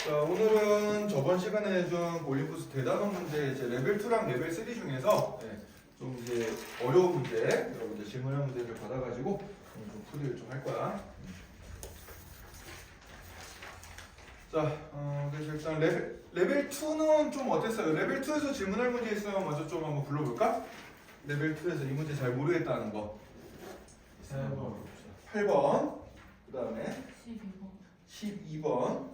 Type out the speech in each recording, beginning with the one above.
자, 오늘은 저번 시간에 해준 올림푸스 대단원 문제 이제 레벨 2랑 레벨 3 중에서 좀 이제 어려운 문제, 여러분들 질문한 문제를 받아가지고 좀 풀이를 좀 할 거야. 자, 그래서 일단 레벨 2는 좀 어땠어요? 레벨 2에서 질문할 문제 있으면 먼저 좀 한번 불러볼까? 레벨 2에서 이 문제 잘 모르겠다는 거. 8번. 그 다음에 12번.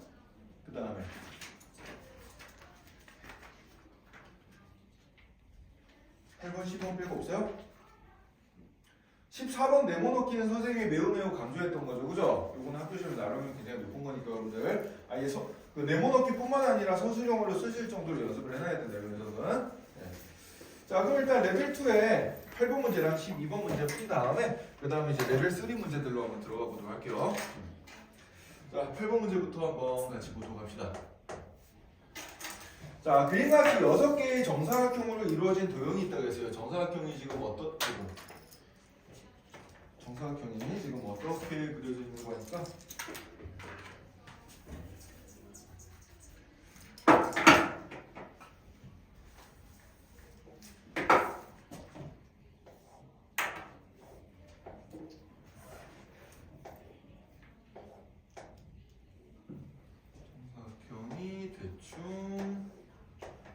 그 다음에 8번, 10번 빼고 없어요? 14번 네모넣기는 선생님이 매우 강조했던 거죠. 그죠? 이거는 학교 시험에 나가면 굉장히 높은 거니까 여러분들 아예 그 네모넣기 뿐만 아니라 선수용어로 쓰실 정도로 연습을 해놔야 된다. 이 녀석은. 자, 그럼 일단 레벨 2에 8번 문제랑 12번 문제 푼 다음에 그 다음에 이제 레벨 3 문제들로 한번 들어가 보도록 할게요. 자, 8번 문제부터 한번 같이 보도록 합시다. 자, 그림가지고 6개의 정사각형으로 이루어진 도형이 있다고 했어요. 정사각형이 지금 정사각형이 지금 어떻게 그려져 있는 거니까? 정사각형이 대충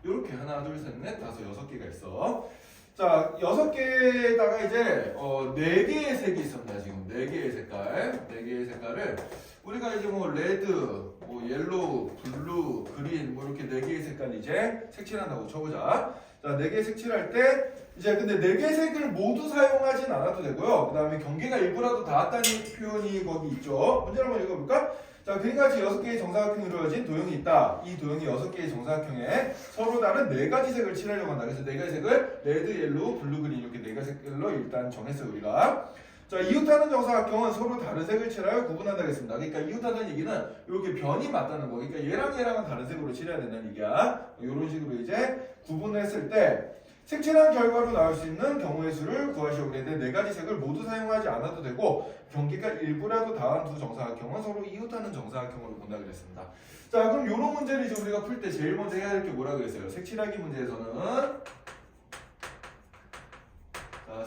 이렇게 하나, 둘, 셋, 넷, 다섯, 6개가 있어. 자, 6개에다가 이제 4개의 색이 있습니다. 지금 4개의 색깔, 4개의 색깔을 우리가 이제 뭐 레드, 뭐 옐로우, 블루, 그린 뭐 이렇게 4개의 색깔 이제 색칠한다고 쳐보자. 자, 4개 색칠할 때 이제 근데 4개의 색을 모두 사용하진 않아도 되고요. 그 다음에 경계가 일부라도 닿았다는 표현이 거기 있죠. 문제 한번 읽어볼까? 자, 그림같이 6개의 정사각형이 이루어진 도형이 있다. 이 도형이 6개의 정사각형에 서로 다른 4가지 색을 칠하려고 한다. 그래서 4가지 색을 레드, 옐로우, 블루, 그린 이렇게 4가지 색깔로 일단 정했어요, 우리가. 자, 이웃하는 정사각형은 서로 다른 색을 칠하여 구분한다고 했습니다. 그러니까 이웃하는 얘기는 이렇게 변이 맞다는 거. 그러니까 얘랑은 다른 색으로 칠해야 된다는 얘기야. 이런 식으로 이제 구분했을 때 색칠한 결과로 나올 수 있는 경우의 수를 구하시오. 그랬는데 4가지 색을 모두 사용하지 않아도 되고 경계가 일부라도 닿은 두 정사각형은 서로 이웃하는 정사각형으로 본다 그랬습니다. 자, 그럼 이런 문제를 이제 우리가 풀 때 제일 먼저 해야 될 게 뭐라 그랬어요? 색칠하기 문제에서는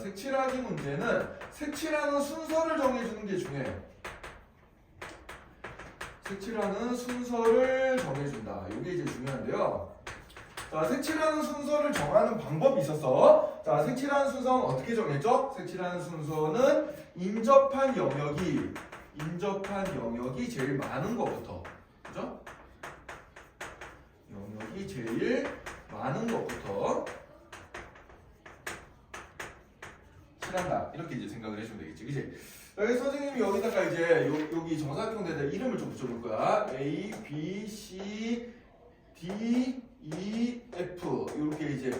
색칠하기 문제는 색칠하는 순서를 정해주는 게 중요해요. 색칠하는 순서를 정해준다. 이게 이제 중요한데요. 자, 색칠하는 순서를 정하는 방법이 있었어. 자, 색칠하는 순서는 어떻게 정했죠? 색칠하는 순서는 인접한 영역이 제일 많은 것부터, 그죠? 영역이 제일 많은 것부터 칠한다. 이렇게 이제 생각을 해주면 되겠지, 그치? 그래서 선생님이 여기다가 이제 여기 정사각형에다 이름을 좀 붙여볼 거야. A, B, C, D, E, F 이렇게 이제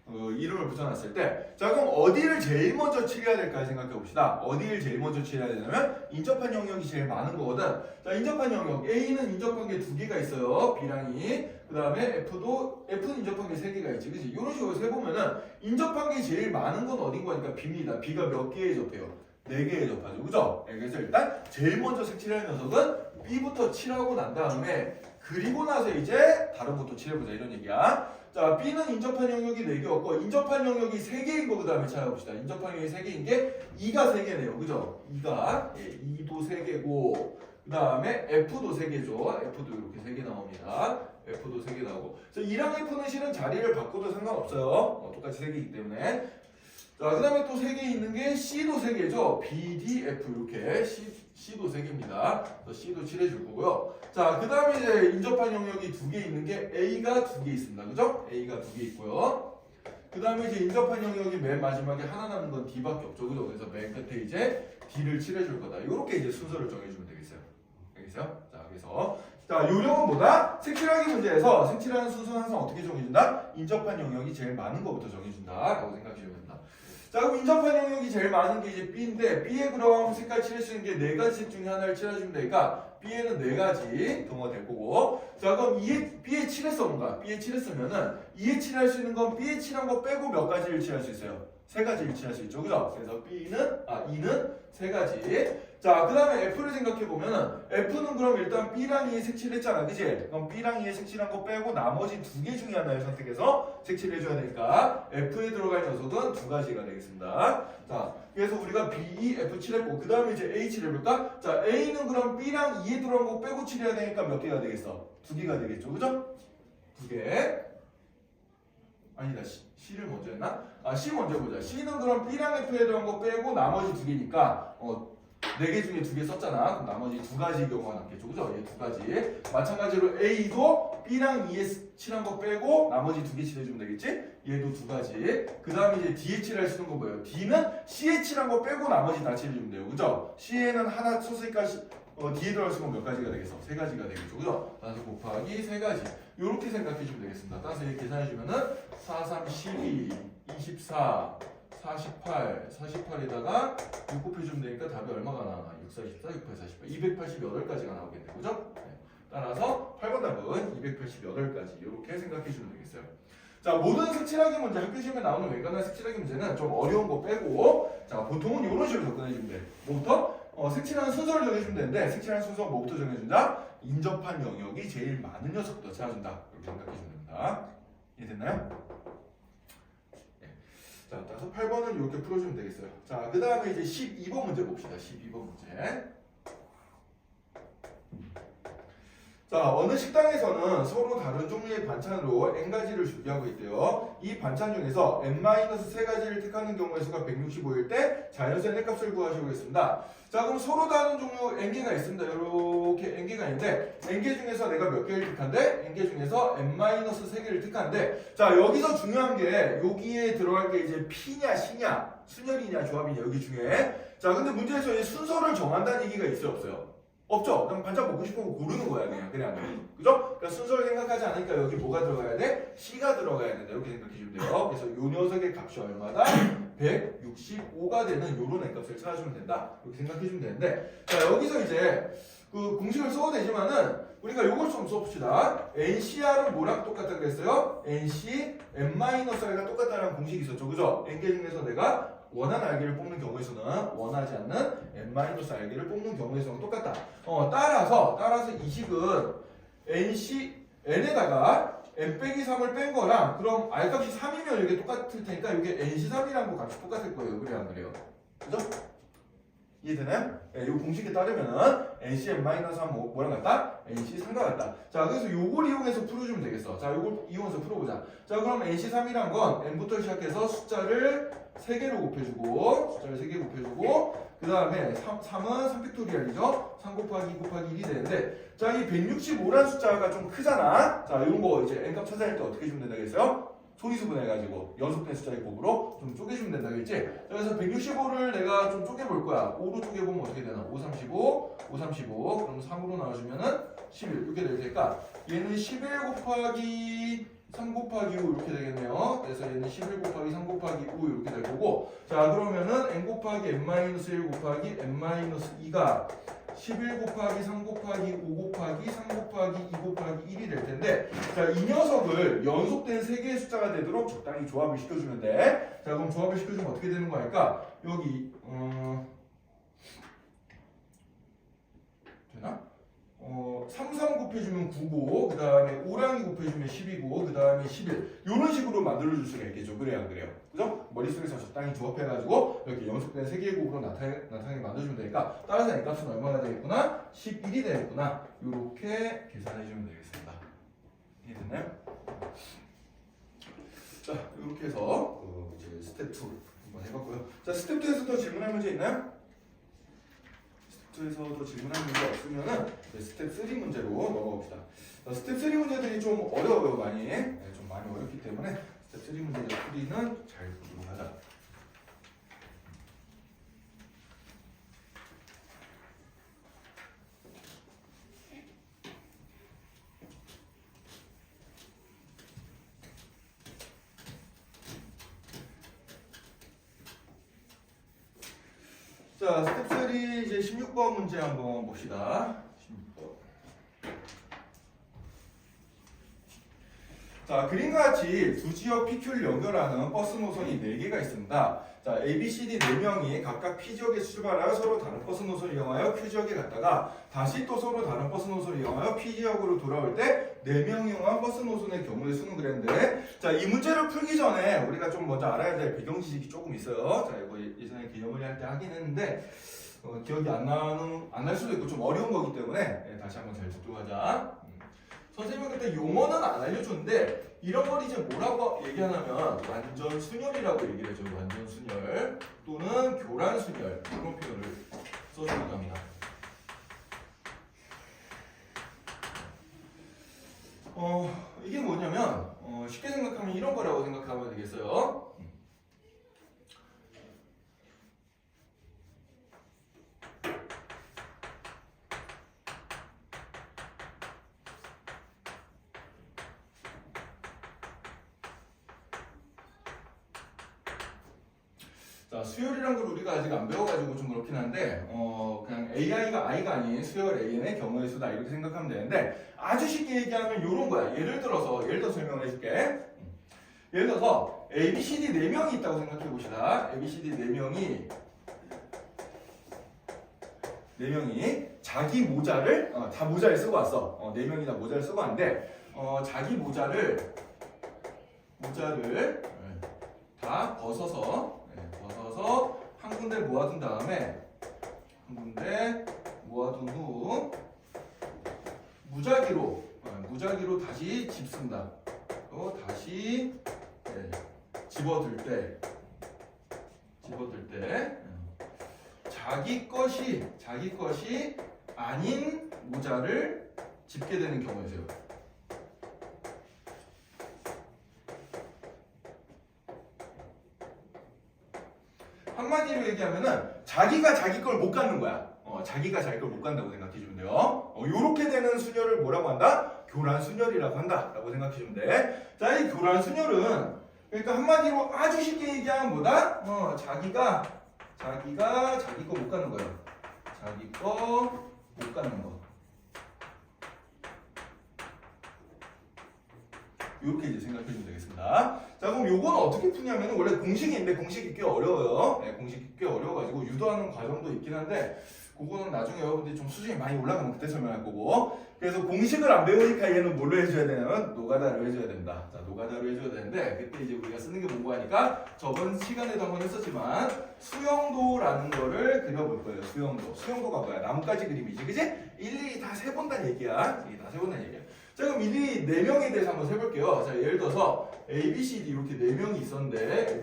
이름을 붙여놨을 때, 자, 그럼 어디를 제일 먼저 칠해야 될까 생각해 봅시다. 어디를 제일 먼저 칠해야 되냐면 인접한 영역이 제일 많은 거거든. 자, 인접한 영역 A는 인접한 게 2개가 있어요. B랑 E. 그 다음에 F는 인접한 게 3개가 있지, 그치? 이런 식으로 세보면은 인접한 게 제일 많은 건 어딘 거니까 B입니다. B가 몇 개에 접해요? 4개에 접하죠, 그죠? 그래서 일단 제일 먼저 색칠할 녀석은 B부터 칠하고 난 다음에 그리고 나서 이제 다른 것도 칠해보자 이런 얘기야. 자, B는 인접한 영역이 4개였고 인접한 영역이 3개인 거 그 다음에 찾아봅시다. 인접한 영역이 3개인 게 E가 3개네요, 그죠? E가 E도 3개고 그 다음에 F도 3개죠. F도 이렇게 3개 나옵니다. F도 3개 나오고. 자, E랑 F는 실은 자리를 바꿔도 상관없어요. 똑같이 3개이기 때문에. 자, 그 다음에 또 3개 있는 게 C도 3개죠. B, D, F 이렇게 C도 3개입니다. 그래서 C도 칠해줄 거고요. 자, 그 다음에 이제 인접한 영역이 2개 있는 게 A가 2개 있습니다. 그죠? A가 2개 있고요. 그 다음에 이제 인접한 영역이 맨 마지막에 하나 남은 건 D밖에 없죠. 그죠? 그래서 맨 끝에 이제 D를 칠해줄 거다. 이렇게 이제 순서를 정해주면 되겠어요. 알겠어요? 자, 그래서 자, 요령은 뭐다? 색칠하기 문제에서 색칠하는 순서는 항상 어떻게 정해준다? 인접한 영역이 제일 많은 것부터 정해준다 라고 생각하시면 됩니다. 자, 그럼 인접한 영역이 제일 많은 게 이제 B인데 B에 그럼 색깔 칠할 수 있는 게 4가지 색 중에 하나를 칠해주면 되니까 B에는 4가지 경우가 될 거고, 자, 그럼 B에 칠했어 뭔가 B에 칠했으면은 E에 칠할 수 있는 건 B에 칠한 거 빼고 몇 가지를 칠할 수 있어요? 3가지를 칠할 수 있죠, 그죠? 그래서 E는 3가지. 자, 그 다음에 F를 생각해보면은 F는 그럼 일단 B랑 E에 색칠을 했잖아. 그치? 그럼 B랑 E에 색칠한 거 빼고 나머지 두 개 중에 하나를 선택해서 색칠을 해줘야 되니까 F에 들어갈 녀석은 두 가지가 되겠습니다. 자, 그래서 우리가 B, E, F 칠했고 그 다음에 이제 A 칠해볼까? 자, A는 그럼 B랑 E에 들어간 거 빼고 칠해야 되니까 몇 개가 되겠어? 두 개가 되겠죠. 그죠? 두 개. 아니다. C를 먼저 했나? 아, C 먼저 보자. C는 그럼 B랑 F에 들어간 거 빼고 나머지 두 개니까 네 개 중에 두 개 썼잖아. 그럼 나머지 두 가지 경우가 남겠죠. 그죠? 얘 두 가지. 마찬가지로 A도 B랑 E에 칠한 거 빼고 나머지 두 개 칠해주면 되겠지? 얘도 두 가지. 그 다음에 이제 D에 칠할 수 있는 거 뭐예요? D는 C에 칠한 거 빼고 나머지 다 칠해주면 돼요. 그죠? C에는 하나 썼으니까 D에 들어갈 수 있는 건 몇 가지가 되겠어? 세 가지가 되겠죠. 그죠? 따라서 곱하기 세 가지. 요렇게 생각해 주면 되겠습니다. 따라서 이렇게 계산해 주면은 4, 3, 12, 24, 48, 48에다가 6 곱해주면 되니까 답이 얼마가 나와? 6, 4, 14, 6, 8, 48, 288가지가 나오겠네. 그죠? 네. 따라서 8번 답은 288가지. 이렇게 생각해 주면 되겠어요. 자, 모든 색칠하기 문제, 학교 시험에 나오는 웬간한 색칠하기 문제는 좀 어려운 거 빼고, 자, 보통은 이런 식으로 접근해 주면 돼. 뭐부터? 색칠하는 순서를 정해주면 되는데, 색칠하는 순서 뭐부터 정해준다? 인접한 영역이 제일 많은 녀석부터 찾아준다. 이렇게 생각해 주면 됩니다. 이해됐나요? 자, 따라서 8번은 이렇게 풀어주면 되겠어요. 자, 그 다음에 이제 12번 문제 봅시다. 12번 문제. 자, 어느 식당에서는 서로 다른 종류의 반찬으로 N가지를 준비하고 있대요. 이 반찬 중에서 N-3가지를 택하는 경우의 수가 165일 때 자연수의 N값을 구하시겠습니다. 자, 그럼 서로 다른 종류 N개가 있습니다. 이렇게 N개가 있는데 N개 중에서 내가 몇 개를 택한데? N개 중에서 N-3개를 택한데, 자, 여기서 중요한 게 여기에 들어갈 게 이제 P냐 C냐 순열이냐 조합이냐 여기 중에. 자, 근데 문제에서 이 순서를 정한다는 얘기가 있어요 없어요? 없죠. 그럼 반찬 먹고 싶은 거 고르는 거야 그냥. 그죠? 그러니까 순서를 생각하지 않으니까 여기 뭐가 들어가야 돼? C가 들어가야 된다. 이렇게 생각해 주면 돼요. 그래서 요 녀석의 값이 얼마다? 165가 되는 요런 N값을 찾아주면 된다. 이렇게 생각해 주면 되는데, 자, 여기서 이제 그 공식을 써도 되지만은 우리가 요걸 좀 써봅시다. NCR은 뭐랑 똑같다 그랬어요? NC N-R가 똑같다는 공식이 있었죠. 그죠? N개 중에서 내가 원하는 알기를 뽑는 경우에서는 원하지 않는 N-알기를 뽑는 경우에서는 똑같다. 따라서 이 식은 N에다가 N-3을 뺀 거랑 그럼 R값이 3이면 이게 똑같을 테니까 이게 NC3이라는 거 값이 똑같을 거예요. 그래요, 안 그래요? 그죠? 이해되나요? 이 공식에 따르면은 NC N-3 뭐랑 같다? NC 3과 같다. 자, 그래서 요걸 이용해서 풀어주면 되겠어. 자, 요걸 이용해서 풀어보자. 자, 그럼 NC 3이란 건 N부터 시작해서 숫자를 3개로 곱해주고, 그 다음에 3은 3팩토리얼이죠? 3 곱하기 2 곱하기 1이 되는데, 자, 이 165란 숫자가 좀 크잖아? 자, 이런 거 이제 N값 찾아낼 때 어떻게 주면 된다겠어요? 소리수분해가지고 연속된 숫자의 곱으로 좀 쪼개주면 된다겠지? 그래서 165를 내가 좀 쪼개볼 거야. 5로 쪼개보면 어떻게 되나? 5, 35, 5, 35. 그럼 3으로 나눠주면은 11. 이렇게 될 테니까 얘는 11 곱하기 3 곱하기 5 이렇게 되겠네요. 그래서 얘는 11 곱하기 3 곱하기 5 이렇게 될 거고, 자, 그러면은 n 곱하기 n-1 곱하기 n-2가 11 곱하기 3 곱하기 5 곱하기 3 곱하기 2 곱하기 1이 될 텐데, 자, 이 녀석을 연속된 3개의 숫자가 되도록 적당히 조합을 시켜주면 돼. 자, 그럼 조합을 시켜주면 어떻게 되는 거 할까? 여기 되나? 3, 3 곱해주면 9고, 그 다음에 5랑이 곱해주면 10이고, 그 다음에 11. 이런 식으로 만들어줄 수가 있겠죠. 그래요, 안 그래요? 그죠? 머릿속에서 적당히 조합해가지고, 이렇게 연속된 3개의 곱으로 나타나게 만들어주면 되니까, 따라서 이 값은 얼마나 되겠구나? 11이 되겠구나. 이렇게 계산해주면 되겠습니다. 이해됐나요? 자, 이렇게 해서, 이제 스텝 2 한번 해봤고요. 자, 스텝 2에서도 질문할 문제 있나요? 에서도 질문할 문제 없으면은 스텝 3 문제로 넘어갑시다. 스텝 3 문제들이 좀 어려워요, 많이. 네, 좀 많이 어렵기 때문에 스텝 3 문제들 풀이는 잘 보도록 하자. 자, 스텝 3 이제 16번 문제 한번 봅시다. 16번. 자, 그림과 같이 두 지역 PQ를 연결하는 버스 노선이 4개가 있습니다. 자, A, B, C, D 4명이 각각 P 지역에서 출발하여 서로 다른 버스 노선을 이용하여 Q 지역에 갔다가 다시 또 서로 다른 버스 노선을 이용하여 P 지역으로 돌아올 때 4명이 이용한 버스 노선의 경우에 쓰는 그랬는데, 자, 이 문제를 풀기 전에 우리가 좀 먼저 알아야 될 배경 지식이 조금 있어요. 자, 이거 예전에 개념을 할 때 하긴 했는데 기억이 안 날 수도 있고 좀 어려운 거기 때문에 다시 한번 잘 집중하자. 선생님은 그때 용어는 안 알려줬는데 이런 걸 이제 뭐라고 얘기하냐면 완전 순열이라고 얘기를 해줘요. 완전 순열 또는 교란 순열 이런 표현을 써주기도 합니다. 이게 뭐냐면 쉽게 생각하면 이런 거라고 생각하면 되겠어요. 자, 수열이란 걸 우리가 아직 안 배워가지고 좀 그렇긴 한데 그냥 AI가 I가 아닌 수열 AN의 경우의 수다 이렇게 생각하면 되는데 아주 쉽게 얘기하면 이런 거야. 예를 들어서 설명을 해줄게. 예를 들어서 A, B, C, D 4명이 있다고 생각해 봅시다. A, B, C, D 4명이 자기 모자를 다 모자를 쓰고 왔어. 4명이 다 모자를 쓰고 왔는데 자기 모자를 다 벗어서 한 군데 모아둔 다음에 모아둔 후 무작위로 다시 집쓴다. 다시 집어들 때 자기 것이 아닌 모자를 집게 되는 경우에요. 한마디로 얘기하면은 자기가 자기 걸 못 갖는 거야. 자기가 자기 걸 못 간다고 생각해 주면 돼요. 요렇게 되는 순열을 뭐라고 한다? 교란 순열이라고 한다라고 생각해 주면 돼. 자, 이 교란 순열은 그러니까 한마디로 아주 쉽게 얘기하면 뭐다? 자기가 자기 거 못 갖는 거예요. 자기 거 못 갖는 거. 이렇게 이제 생각해 주면 되겠습니다. 자, 그럼 요건 어떻게 푸냐면 원래 공식이 있는데 공식이 꽤 어려워요. 공식이 꽤 어려워가지고 유도하는 과정도 있긴 한데 그거는 나중에 여러분들이 좀 수준이 많이 올라가면 그때 설명할 거고. 그래서 공식을 안 배우니까 얘는 뭘로 해줘야 되냐면 노가다로 해줘야 된다. 자, 노가다로 해줘야 되는데 그때 이제 우리가 쓰는 게 뭔고 하니까 저번 시간에도 한번 했었지만 수영도라는 거를 그려볼 거예요. 수영도가 뭐야? 나뭇가지 그림이지, 그지? 일일이 다 세본다는 얘기야. 자, 그럼 일일이 4명에 대해서 한번 세볼게요. 자, 예를 들어서 A, B, C, D 이렇게 4명이 있었는데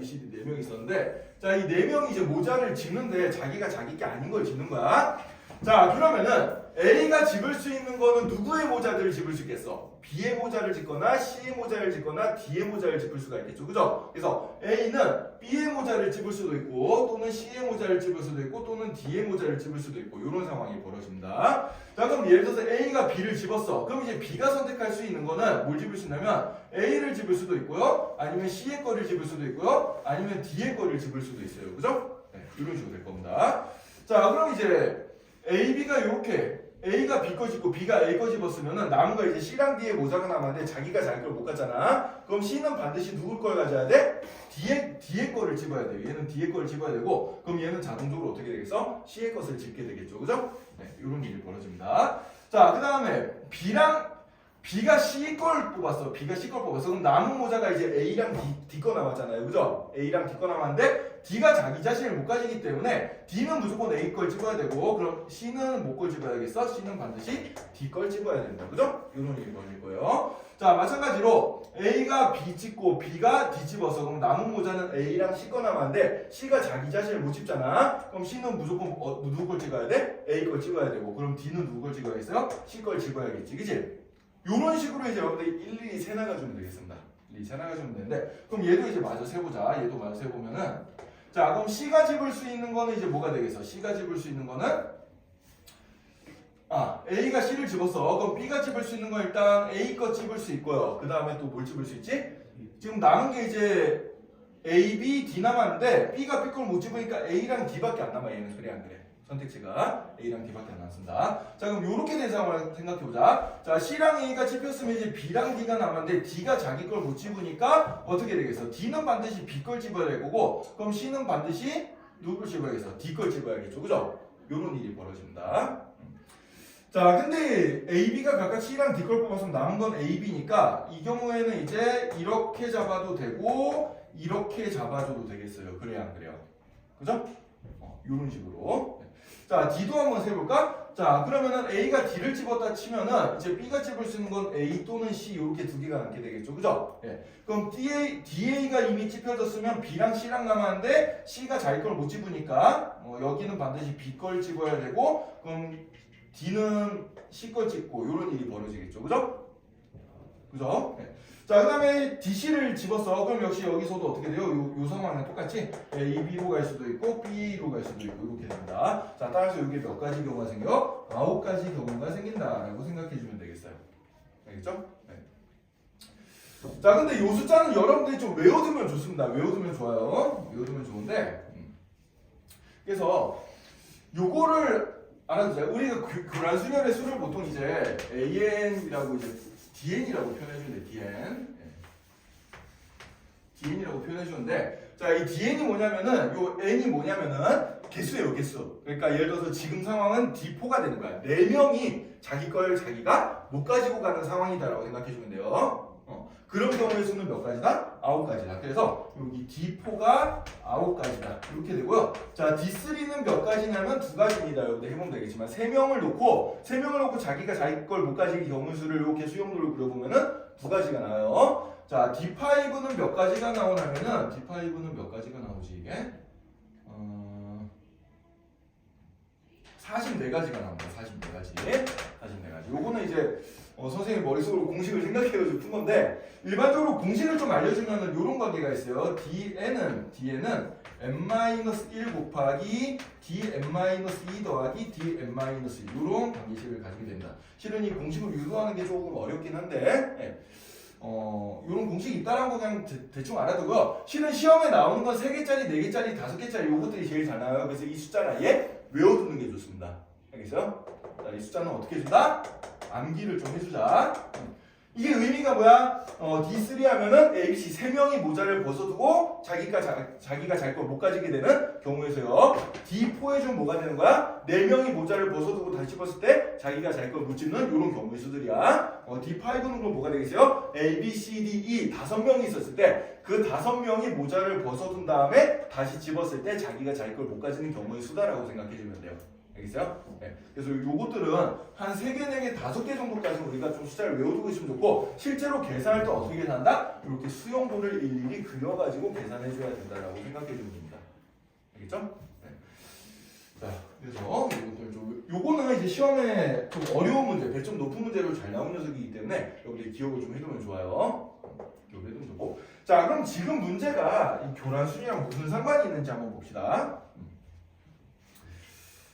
자, 이 4명이 이제 모자를 집는데 자기가 자기 게 아닌 걸 집는 거야. 자, 그러면은 A가 집을 수 있는 거는 누구의 모자들을 집을 수 있겠어? B의 모자를 집거나 C의 모자를 집거나 D의 모자를 집을 수가 있겠죠. 그죠? 그래서 A는 B의 모자를 집을 수도 있고 또는 C의 모자를 집을 수도 있고 또는 D의 모자를 집을 수도 있고 이런 상황이 벌어집니다. 자, 그럼 예를 들어서 A가 B를 집었어. 그럼 이제 B가 선택할 수 있는 거는 뭘 집을 수 있냐면 A를 집을 수도 있고요. 아니면 C의 거를 집을 수도 있고요. 아니면 D의 거를 집을 수도 있어요. 그죠? 이런 식으로 될 겁니다. 자, 그럼 이제 A, B가 이렇게 A가 B 거 집고 B가 A 거 집었으면은 남은 거 이제 C랑 D의 모자가 남았는데 자기가 자기 걸 못 갖잖아. 그럼 C는 반드시 누굴 걸 가져야 돼? D의 거를 집어야 돼요. 얘는 D의 거를 집어야 되고 그럼 얘는 자동적으로 어떻게 되겠어? C의 것을 집게 되겠죠. 그죠? 이런 일이 벌어집니다. 자, 그 다음에 B가 C 걸 뽑았어. 그럼 남은 모자가 이제 A랑 D 거 남았잖아요. 그죠? A랑 D 거 남았는데 D가 자기 자신을 못 가지기 때문에 D는 무조건 A 걸 집어야 되고 그럼 C는 뭐 걸 집어야겠어? C는 반드시 D 걸 집어야 된다. 그죠? 이런 일이 벌어질 거예요. 자, 마찬가지로 A가 B 집고 B가 D 집어서 그럼 남은 모자는 A랑 C 거 남았는데 C가 자기 자신을 못 집잖아. 그럼 C는 무조건 누구 걸 집어야 돼? A 걸 집어야 되고 그럼 D는 누구 걸 집어야겠어요? C 걸 집어야겠지. 그치? 요런 식으로 이제 여러분들이 일일이 세나가주면 되겠습니다. 세나가주면 되는데 그럼 얘도 이제 마저 세보자. 얘도 마저 세보면은 자, 그럼 C가 집을 수 있는 거는 이제 뭐가 되겠어? C가 집을 수 있는 거는 A가 C를 집었어. 그럼 B가 집을 수 있는 건 일단 A 거 집을 수 있고요. 그 다음에 또 뭘 집을 수 있지? 지금 남은 게 이제 A, B, D 남았는데 B가 B 걸 못 집으니까 A랑 D밖에 안 남아. 얘는 그래 안 그래? 선택지가 A랑 D밖에 안 남습니다. 자, 그럼 이렇게 된 상황을 생각해보자. 자, C랑 A가 집혔으면 이제 B랑 D가 남았는데 D가 자기 걸 못 집으니까 어떻게 되겠어? D는 반드시 B 걸 집어야 될 거고, 그럼 C는 반드시 누구 걸 집어야겠어? D 걸 집어야겠죠, 그죠? 요런 일이 벌어집니다. 자, 근데 AB가 각각 C랑 D 걸 뽑아서 남은 건 AB니까 이 경우에는 이제 이렇게 잡아도 되고 이렇게 잡아줘도 되겠어요. 그래야 안 그래요? 그죠? 이런 식으로. 자, D도 한번 세볼까? 자, 그러면은 A가 D를 집었다 치면은 이제 B가 집을 수 있는 건 A 또는 C 이렇게 두 개가 남게 되겠죠, 그죠? 예. 그럼 DA가 이미 집혀졌으면 B랑 C랑 남았는데 C가 자기 걸 못 집으니까 여기는 반드시 B 걸 집어야 되고, 그럼 D는 C 걸 집고 이런 일이 벌어지겠죠, 그죠? 그죠? 네. 자, 그 다음에 DC를 집었어. 그럼 역시 여기서도 어떻게 돼요? 요 상황이랑 똑같이 A, B로 갈 수도 있고 B로 갈 수도 있고 이렇게 됩니다. 자, 따라서 여기 몇 가지 경우가 생겨? 9가지 경우가 생긴다라고 생각해주면 되겠어요. 알겠죠? 네. 자, 근데 요 숫자는 여러분들이 좀 외워두면 좋습니다. 외워두면 좋아요. 외워두면 좋은데 그래서 요거를 알아두세요. 우리가 교란 수열의 수를 보통 이제 AN이라고 이제 DN이라고 표현해주는데 DN이라고 표현해주는데, 자, 이 DN이 뭐냐면은 요 N이 뭐냐면은 개수예요, 개수. 그러니까 예를 들어서 지금 상황은 D4가 되는 거야. 4명이 자기 걸 자기가 못 가지고 가는 상황이다라고 생각해주면 돼요. 그런 경우의 수는 몇 가지다? 9가지다. 그래서 여기 D4가 9가지다. 이렇게 되고요. 자, D3는 몇 가지냐면 2가지입니다. 여러분들 해보면 되겠지만 3명을 놓고 자기가 자기 걸 못 가지기 경우 수를 이렇게 수용도를 그려보면은 2가지가 나와요. 자, D5는 몇 가지가 나오냐면은 D5는 몇 가지가 나오지 이게? 44가지가 나옵니다. 44가지. 요거는 이제 선생님 머릿속으로 공식을 생각해가지고 푼 건데, 일반적으로 공식을 좀 알려주면은 요런 관계가 있어요. DN은 n-1 곱하기 dn-2 더하기 dn-1 요런 관계식을 가지게 된다. 실은 이 공식을 유도하는 게 조금 어렵긴 한데 요런 공식이 있다는 거 그냥 대충 알아두고, 실은 시험에 나오는 건 3개짜리, 4개짜리, 5개짜리 요것들이 제일 잘 나와요. 그래서 이 숫자를 아예 외워두는 게 좋습니다. 알겠어요? 자, 이 숫자는 어떻게 해준다? 암기를 좀 해주자. 이게 의미가 뭐야? D3 하면은 A, B, C 3명이 모자를 벗어두고 자기가 자기 걸 못 가지게 되는 경우에서요. D4에 좀 뭐가 되는 거야? 4명이 모자를 벗어두고 다시 집었을 때 자기가 자기 걸 못 집는 이런 경우의 수들이야. D5는 그럼 뭐가 되겠어요? A, B, C, D, E 5명이 있었을 때 그 5명이 모자를 벗어둔 다음에 다시 집었을 때 자기가 자기 걸 못 가지는 경우의 수다라고 생각해주면 돼요. 알겠어요? 네. 그래서 요것들은 한 3개, 4개, 5개 정도까지 우리가 좀 숫자를 외워두고 있으면 좋고, 실제로 계산할 때 어떻게 계산한다? 이렇게 수용도를 일일이 그려가지고 계산해줘야 된다라고 생각해주면 됩니다. 알겠죠? 네. 자, 그래서 요것들 요거는 이제 시험에 좀 어려운 문제, 배점 높은 문제로 잘 나온 녀석이기 때문에 여러분들이 기억을 좀 해두면 좋아요. 기억을 해두면 좋고. 자, 그럼 지금 문제가 이 교란순위랑 무슨 상관이 있는지 한번 봅시다.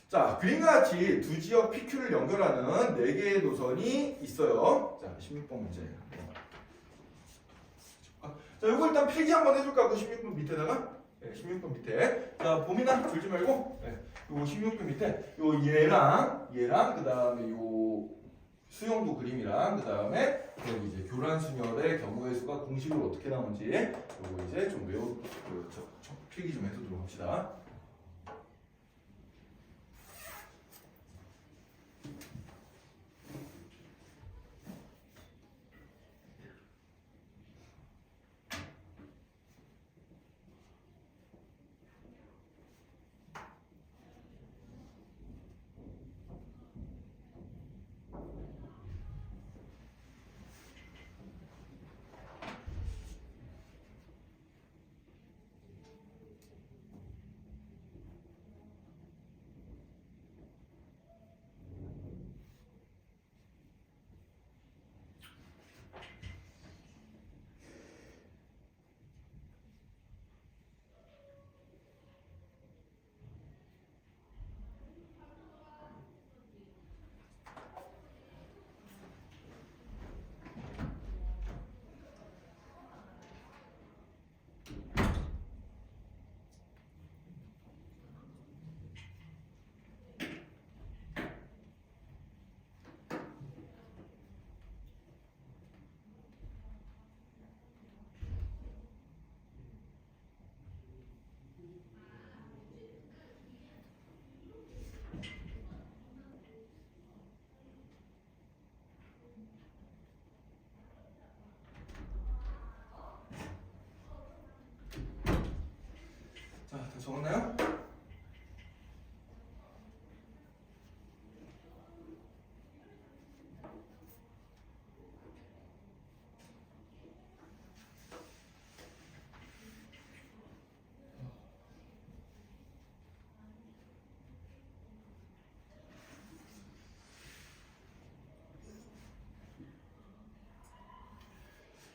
자, 그림과 같이 두 지역 PQ를 연결하는 4개의 노선이 있어요. 자, 16번 문제. 자, 요거 일단 필기 한번 해줄까? 그 16번 밑에다가. 네, 16번 밑에. 자, 봄이나 줄지 말고. 네, 요 16번 밑에. 요 얘랑, 그 다음에 요 수용도 그림이랑, 그 다음에 여기 이제 교란순열의 경우의 수가 공식으로 어떻게 나오는지 요거 이제 좀 필기 좀 해두도록 합시다.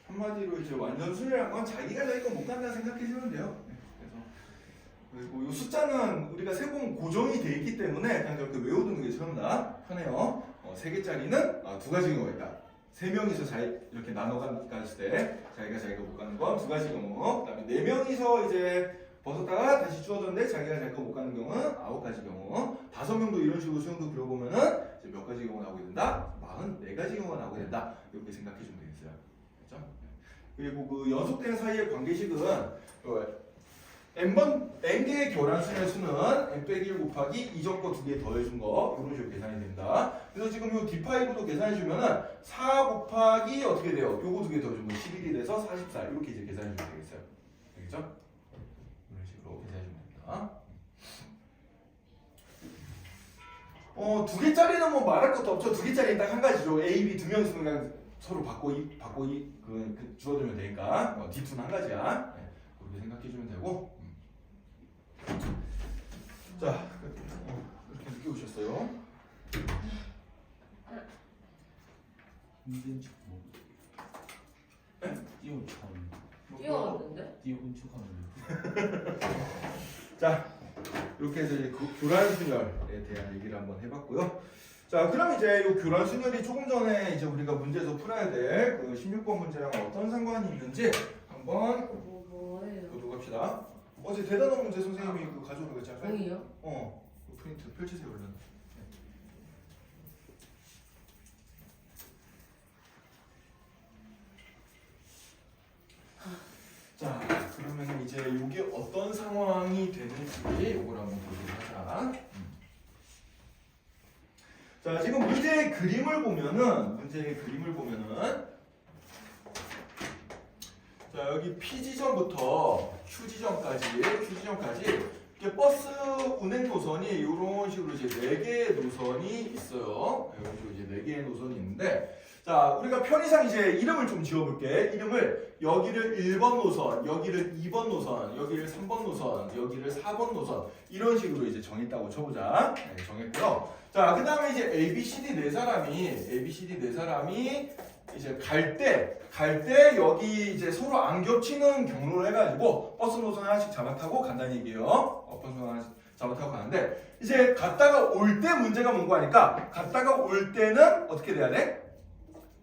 한마디로 이제 완전순위라는 건 자기가 못 간다 생각해주면 돼요. 네, 그래서 그리고 이 숫자는 우리가 세공 고정이 돼 있기 때문에 그냥 저렇게 외워두는 게 처음 다 편해요. 3개짜리는 2가지 경우가 있다. 3명이서 이렇게 나눠 갔을 때 자기가 못 가는 건 2가지 경우. 그다음에 4명이서 이제 벗었다가 다시 주어졌는데 자기가 못 가는 경우는 9가지 경우. 5명도 이런 식으로 수영도 그려보면은 이제 몇 가지 경우가 나오게 된다? 44가지 경우가 나오게 된다. 이렇게 생각해 주면 되겠어요. 그렇죠? 그리고 그 연속된 사이의 관계식은 n개의 교란수의 수는 n 빼기 1 곱하기 이전 거 2개 더해준 거 이런 식으로 계산이 됩니다. 그래서 지금 요 D5도 계산해주면은 4 곱하기 어떻게 돼요? 요거 2개 더해주면 11이 돼서 44 이렇게 이제 계산해주면 되겠어요. 되겠죠? 이런 식으로 계산해주면 됩니다. 2개짜리는 뭐 말할 것도 없죠. 2개짜리는 딱 한 가지죠. A, B 2명 있으면 그냥 서로 바꿔 주어주면 되니까 D2는 한 가지야. 네, 그렇게 생각해주면 되고. 자, 이렇게 늦게 오셨어요. 힘든 척 뭐. 뛰어왔는데? 띄운 척하는데. 자, 이렇게 해서 이제 교란순열에 대한 얘기를 한번 해봤고요. 자, 그럼 이제 이 교란순열이 조금 전에 이제 우리가 문제에서 풀어야 될 그 16번 문제랑 어떤 상관이 있는지 한번 뭐예요? 보도록 합시다. 어제 대단한 문제 선생님이 그 가져오는 거 있잖아요. 종이요? 그 프린트 펼치세요, 얼른. 자, 그러면 이제 이게 어떤 상황이 되는지 이걸 한번 보도록 하자. 자, 지금 문제의 그림을 보면은 자, 여기 P 지점부터 Q 지점까지 이렇게 버스 운행 노선이 이런 식으로 이제 4개의 노선이 있어요. 이런 식으로 이제 4개의 노선이 있는데, 자, 우리가 편의상 이제 이름을 좀 지어볼게. 이름을 여기를 1번 노선, 여기를 2번 노선, 여기를 3번 노선, 여기를 4번 노선 이런 식으로 이제 정했다고 쳐보자. 네, 정했고요. 자, 그 다음에 이제 ABCD 네 사람이 이제 갈 때 여기 이제 서로 안 겹치는 경로를 해가지고 버스 노선 하나씩 잡아타고 간다는 얘기예요. 버스 노선 하나씩 잡아타고 가는데, 이제 갔다가 올 때 문제가 뭔고 하니까, 갔다가 올 때는 어떻게 돼야 돼?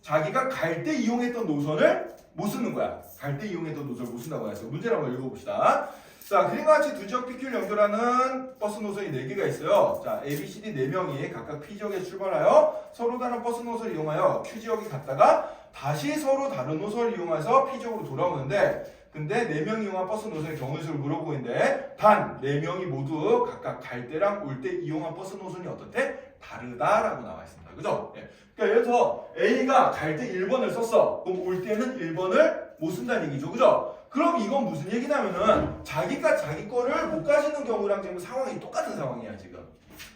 자기가 갈 때 이용했던 노선을 못 쓰는 거야. 갈 때 이용했던 노선을 못 쓴다고 해서 문제를 한번 읽어봅시다. 자, 그림과 같이 두 지역 PQ를 연결하는 버스 노선이 4개가 있어요. 자, A, B, C, D 4명이 각각 P 지역에 출발하여 서로 다른 버스 노선을 이용하여 Q 지역에 갔다가 다시 서로 다른 노선을 이용해서 P 지역으로 돌아오는데, 근데 4명이 이용한 버스 노선의 경우 수를 물어보고 있는데, 단 4명이 모두 각각 갈 때랑 올 때 이용한 버스 노선이 어떻대? 다르다라고 나와 있습니다. 그죠? 예. 그러니까 예를 들어서 A가 갈 때 1번을 썼어. 그럼 올 때는 1번을 못 쓴다는 얘기죠. 그죠? 그럼 이건 무슨 얘기냐면은 자기가 자기 거를 못 가지는 경우랑 지금 상황이 똑같은 상황이야, 지금.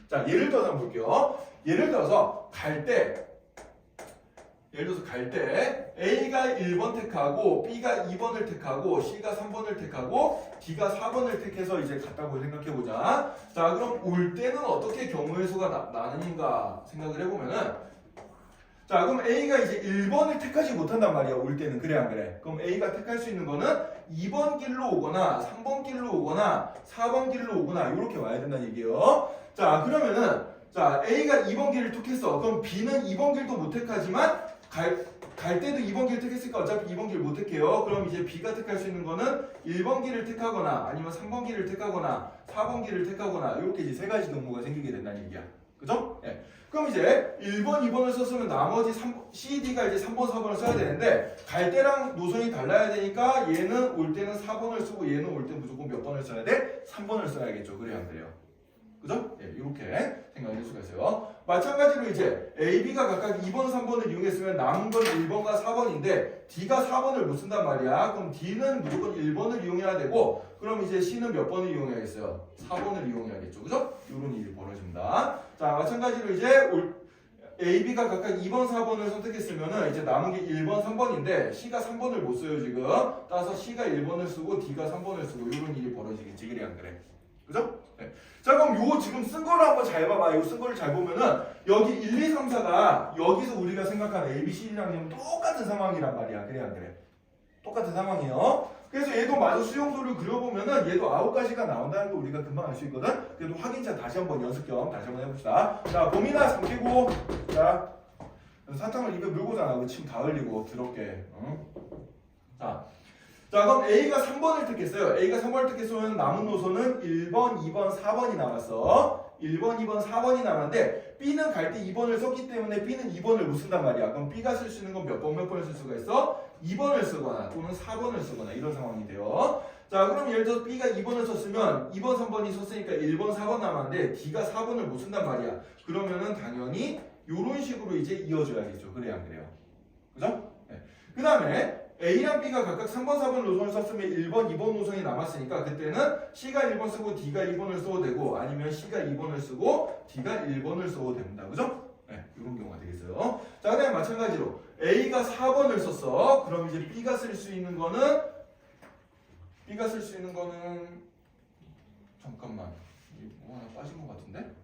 자, 예를 들어서 한번 볼게요. 예를 들어서 갈 때 A가 1번 택하고 B가 2번을 택하고 C가 3번을 택하고 D가 4번을 택해서 이제 갔다고 생각해보자. 자, 그럼 올 때는 어떻게 경우의 수가 나는가 생각을 해보면은, 자, 그럼 A가 이제 1번을 택하지 못한단 말이야, 올 때는. 그래, 안 그래? 그럼 A가 택할 수 있는 거는 2번 길로 오거나 3번 길로 오거나 4번 길로 오거나 이렇게 와야 된다는 얘기예요. 자, 그러면은 자, A가 2번 길을 택했어. 그럼 B는 2번 길도 못 택하지만 갈 때도 2번 길을 택했으니까 어차피 2번 길을 못 택해요. 그럼 이제 B가 택할 수 있는 거는 1번 길을 택하거나 아니면 3번 길을 택하거나 4번 길을 택하거나 이렇게 이제 3가지 경우가 생기게 된다는 얘기야. 그죠? 예. 그럼 이제 1번, 2번을 썼으면 나머지 C, D가 이제 3번, 4번을 써야 되는데, 갈 때랑 노선이 달라야 되니까 얘는 올 때는 4번을 쓰고 얘는 올 때 무조건 몇 번을 써야 돼? 3번을 써야겠죠. 그래야 안 그래요? 그죠? 예, 이렇게 생각할 수가 있어요. 마찬가지로 이제 A, B가 각각 2번, 3번을 이용했으면 남은 건 1번과 4번인데 D가 4번을 못 쓴단 말이야. 그럼 D는 무조건 1번을 이용해야 되고, 그럼 이제 C는 몇 번을 이용해야겠어요? 4번을 이용해야겠죠. 그죠? 이런 일이 벌어집니다. 자, 마찬가지로 이제 A, B가 각각 2번, 4번을 선택했으면은 이제 남은 게 1번, 3번인데 C가 3번을 못 써요, 지금. 따라서 C가 1번을 쓰고 D가 3번을 쓰고 이런 일이 벌어지겠지. 그래, 안 그래? 그죠? 네. 자, 그럼 요거 지금 쓴 거를 한번 잘 봐봐. 이거 쓴 거를 잘 보면은 여기 1, 2, 3, 4가 여기서 우리가 생각하는 A, B, C, D랑 똑같은 상황이란 말이야. 그래, 안 그래? 똑같은 상황이에요. 그래서 얘도 마저 수용도를 그려보면은 얘도 9가지가 나온다는 거 우리가 금방 알 수 있거든. 그래도 확인차 다시 한번 연습 겸 다시 한번 해봅시다. 자, 봄이나 삼키고, 자, 사탕을 입에 물고잖아. 침 다 흘리고 더럽게. 응? 자, 그럼 A가 3번을 택했어요. A가 3번을 택했으면 남은 노선은 1번, 2번, 4번이 남았어. 1번, 2번, 4번이 남았는데 B는 갈 때 2번을 썼기 때문에 B는 2번을 못 쓴단 말이야. 그럼 B가 쓸 수 있는 건 몇 번을 쓸 수가 있어? 2번을 쓰거나 또는 4번을 쓰거나 이런 상황이 돼요. 자, 그럼 예를 들어서 B가 2번을 썼으면 2번, 3번이 썼으니까 1번, 4번 남았는데 D가 4번을 못 쓴단 말이야. 그러면은 당연히 이런 식으로 이제 이어줘야겠죠. 그래야 안 그래요? 그죠? 네. 그 다음에 A랑 B가 각각 3번, 4번 노선을 썼으면 1번, 2번 노선이 남았으니까 그때는 C가 1번 쓰고 D가 2번을 써도 되고 아니면 C가 2번을 쓰고 D가 1번을 써도 됩니다. 그죠? 네, 이런 경우가 되겠어요. 자, 그다음에 마찬가지로 A가 4번을 썼어. 그럼 이제 B가 쓸 수 있는 거는 잠깐만. 이게 뭐 하나 빠진 것 같은데?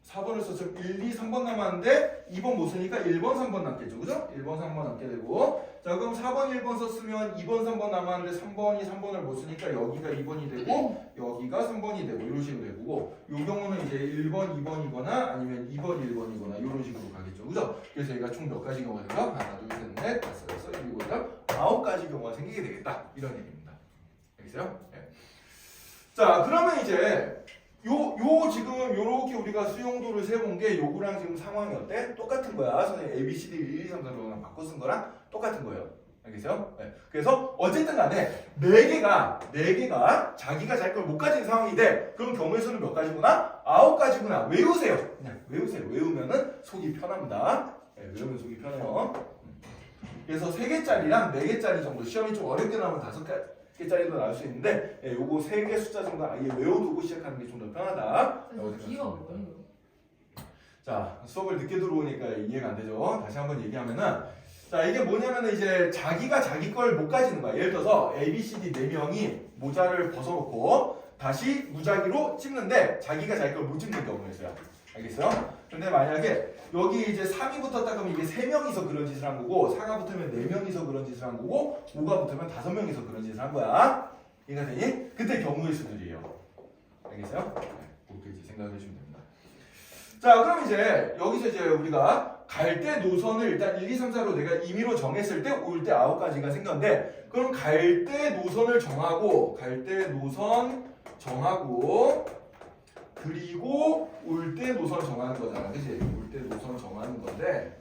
4번을 썼으면 1, 2, 3번 남았는데 2번 못 쓰니까 1번, 3번 남겠죠. 그죠? 1번, 3번 남게 되고 자, 그럼 4번, 1번 썼으면 2번, 3번 남았는데 3번이 3번을 못 쓰니까 여기가 2번이 되고 여기가 3번이 되고 이런 식으로 되고 이 경우는 이제 1번, 2번이거나 아니면 2번, 1번이거나 이런 식으로 가겠죠. 그죠? 그래서 얘가 총 몇 가지 경우가 될까? 하나, 둘, 셋, 넷, 다섯, 여섯, 일곱, 여덟, 9가지 경우가 생기게 되겠다. 이런 얘기입니다. 알겠어요? 네. 자, 그러면 이제 요 지금 요렇게 우리가 수용도를 세본 게 요거랑 지금 상황이 어때? 똑같은 거야. 선생님 A, B, C, D 1, 2, 3, 4로 바꿔 쓴 거랑 똑같은 거예요. 알겠어요? 네. 그래서 어쨌든 간에 4개가 자기가 자기 걸 못 가진 상황이 돼. 그럼 경우의 수는 몇 가지구나? 9가지구나. 외우세요. 그냥 외우세요. 외우면은 속이 편합니다. 네, 외우면 속이 편해요. 그래서 3개짜리랑 4개짜리 정도 시험이 좀 어렵게 나오면 5개짜리도 나올 수 있는데 예, 요거 3개 숫자 정도 아예 외워두고 시작하는 게 좀 더 편하다. D가 뭐예요? 자, 수업을 늦게 들어오니까 이해가 안 되죠. 다시 한번 얘기하면은 자, 이게 뭐냐면은 이제 자기가 자기 걸 못 가지는 거야. 예를 들어서 A, B, C, D 4명이 모자를 벗어놓고 다시 무작위로 찍는데 자기가 자기 걸 못 찍는 경우가 있어요. 알겠어요? 근데 만약에 여기 이제 3이 붙었다 그러면 이게 3명이서 그런 짓을 한 거고 4가 붙으면 4명이서 그런 짓을 한 거고 5가 붙으면 5명이서 그런 짓을 한 거야. 이해가 되니? 그때 경우의 수들이에요. 알겠어요? 네, 그렇게 이제 생각해 주시면 됩니다. 자, 그럼 이제 여기서 이제 우리가 갈 때 노선을 일단 1, 2, 3, 4로 내가 임의로 정했을 때 올 때 9가지가 생겼는데 그럼 갈 때 노선을 정하고 그리고 올 때 노선 정하는 거잖아. 그치? 올 때 노선 정하는 건데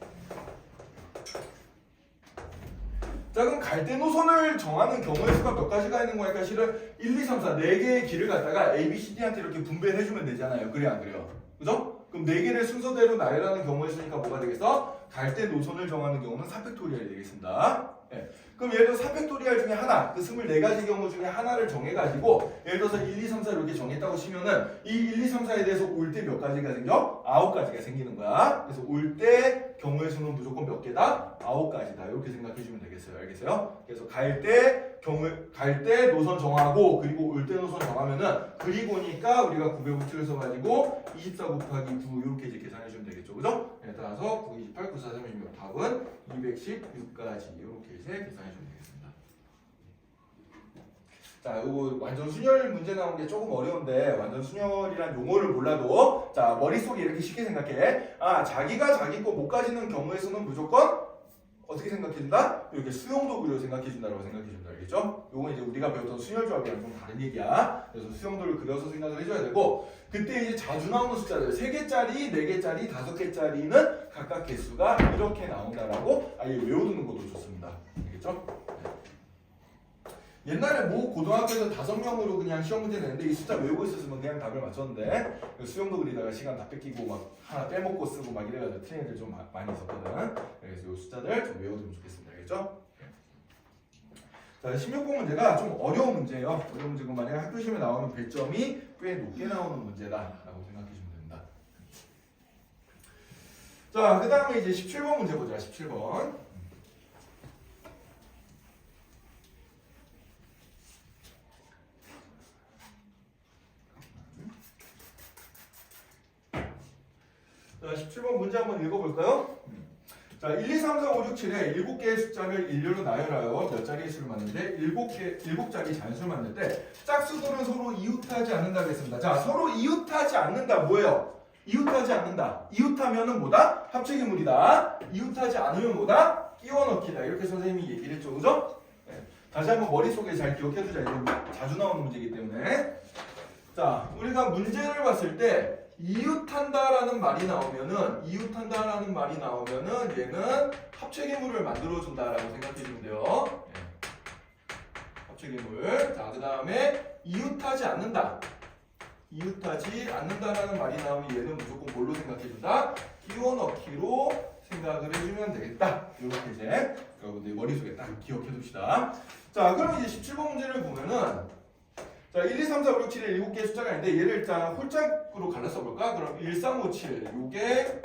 자, 그럼 갈 때 노선을 정하는 경우의 수가 몇 가지가 있는 거니까 실은 1, 2, 3, 4 4개의 길을 갖다가 A, B, C, D한테 이렇게 분배를 해주면 되잖아요. 그래 안 그래요? 그죠? 그럼 4개를 순서대로 나열하는 경우의 수니까 뭐가 되겠어? 갈 때 노선을 정하는 경우는 4팩토리얼이 되겠습니다. 네. 그럼 예를 들어서 4팩토리얼 중에 하나, 그 24가지 경우 중에 하나를 정해가지고 예를 들어서 1, 2, 3, 4 이렇게 정했다고 치면은 이 1, 2, 3, 4에 대해서 올 때 몇 가지가 생겨? 9가지가 생기는 거야. 그래서 올 때 경우의 수는 무조건 몇 개다? 9가지다. 이렇게 생각해주면 되겠어요. 알겠어요? 그래서 갈 때 노선 정하고 그리고 올 때 노선 정하면은 그리고니까 우리가 900부터를 써가지고 24 곱하기 9 이렇게 이제 계산해주면 되겠죠. 그죠? 네, 따라서 9, 28, 9, 4, 36 답은 216가지 이렇게 이제 계산해주면 되겠습니다. 자, 이거 완전 순열 문제 나온 게 조금 어려운데 완전 순열이란 용어를 몰라도 자, 머릿속에 이렇게 쉽게 생각해. 아, 자기가 자기 거 못 가지는 경우에서는 무조건 어떻게 생각해준다? 이렇게 수용도구로 생각해준다라고 생각해준다. 알겠죠? 요건 이제 우리가 배웠던 순열조합이랑 좀 다른 얘기야. 그래서 수용도를 그려서 생각을 해줘야 되고 그때 이제 자주 나오는 숫자들 3개짜리, 4개짜리, 5개짜리는 각각 개수가 이렇게 나온다라고 아예 외워두는 것도 좋습니다. 알겠죠? 옛날에 뭐 고등학교에서 5명으로 그냥 시험 문제 내는데 이 숫자 외우고 있었으면 그냥 답을 맞췄는데 수영도 그리다가 시간 다 뺏기고 막 하나 빼먹고 쓰고 막 이래가지고 틀린 애들 좀 많이 있었거든. 그래서 이 숫자들 좀 외워두면 좋겠습니다. 알겠죠? 자, 16번 문제가 좀 어려운 문제예요. 어려운 문제고 만약에 학교 시험에 나오면 배점이 꽤 높게 나오는 문제다라고 생각해주면 됩니다. 자, 그 다음에 이제 17번 문제 보자. 17번. 자, 자, 17번 문제 한번 읽어볼까요? 자, 1, 2, 3, 4, 5, 6, 7에 7개의 숫자를 일렬로 나열하여 몇 자리의 수를 만드는데 7자리 잔수를 만들 때 짝수들은 서로 이웃하지 않는다고 했습니다. 자, 서로 이웃하지 않는다 뭐예요? 이웃하지 않는다. 이웃하면은 뭐다? 합체계물이다. 이웃하지 않으면 뭐다? 끼워 넣기다. 이렇게 선생님이 얘기를 했죠. 그죠? 네. 다시 한번 머릿속에 잘 기억해두자. 이건 자주 나오는 문제이기 때문에. 자, 우리가 문제를 봤을 때 이웃한다라는 말이 나오면은 얘는 합체계물을 만들어준다라고 생각해주면 돼요. 네. 합체계물. 자, 그 다음에 이웃하지 않는다라는 말이 나오면 얘는 무조건 뭘로 생각해준다? 끼워 넣기로 생각을 해주면 되겠다. 이렇게 이제 여러분들 머릿속에 딱 기억해둡시다. 자, 그럼 이제 17번 문제를 보면은 자, 1, 2, 3, 4, 5, 6, 7에 7개의 숫자가 있는데 얘를 일단 홀짝으로 갈라서 볼까? 그럼 1, 3, 5, 7 요게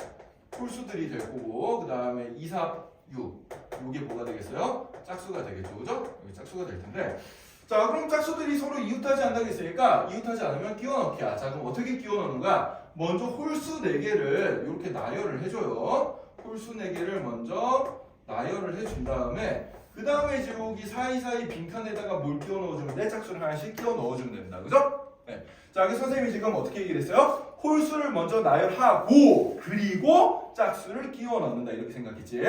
홀수들이 될 거고 그 다음에 2, 4, 6 요게 뭐가 되겠어요? 짝수가 되겠죠. 그죠? 여기 짝수가 될 텐데 자, 그럼 짝수들이 서로 이웃하지 않는다고 했으니까 이웃하지 않으면 끼워 넣기야. 자, 그럼 어떻게 끼워 넣는 거야? 먼저 홀수 4개를 이렇게 나열을 해줘요. 홀수 4개를 먼저 나열을 해준 다음에 그 다음에 이제 여기 사이사이 빈칸에다가 뭘 끼워 넣어주면 돼? 짝수를 하나씩 끼워 넣어주면 된다. 그죠? 네. 자, 그래서 선생님이 지금 어떻게 얘기를 했어요? 홀수를 먼저 나열하고 그리고 짝수를 끼워 넣는다. 이렇게 생각했지?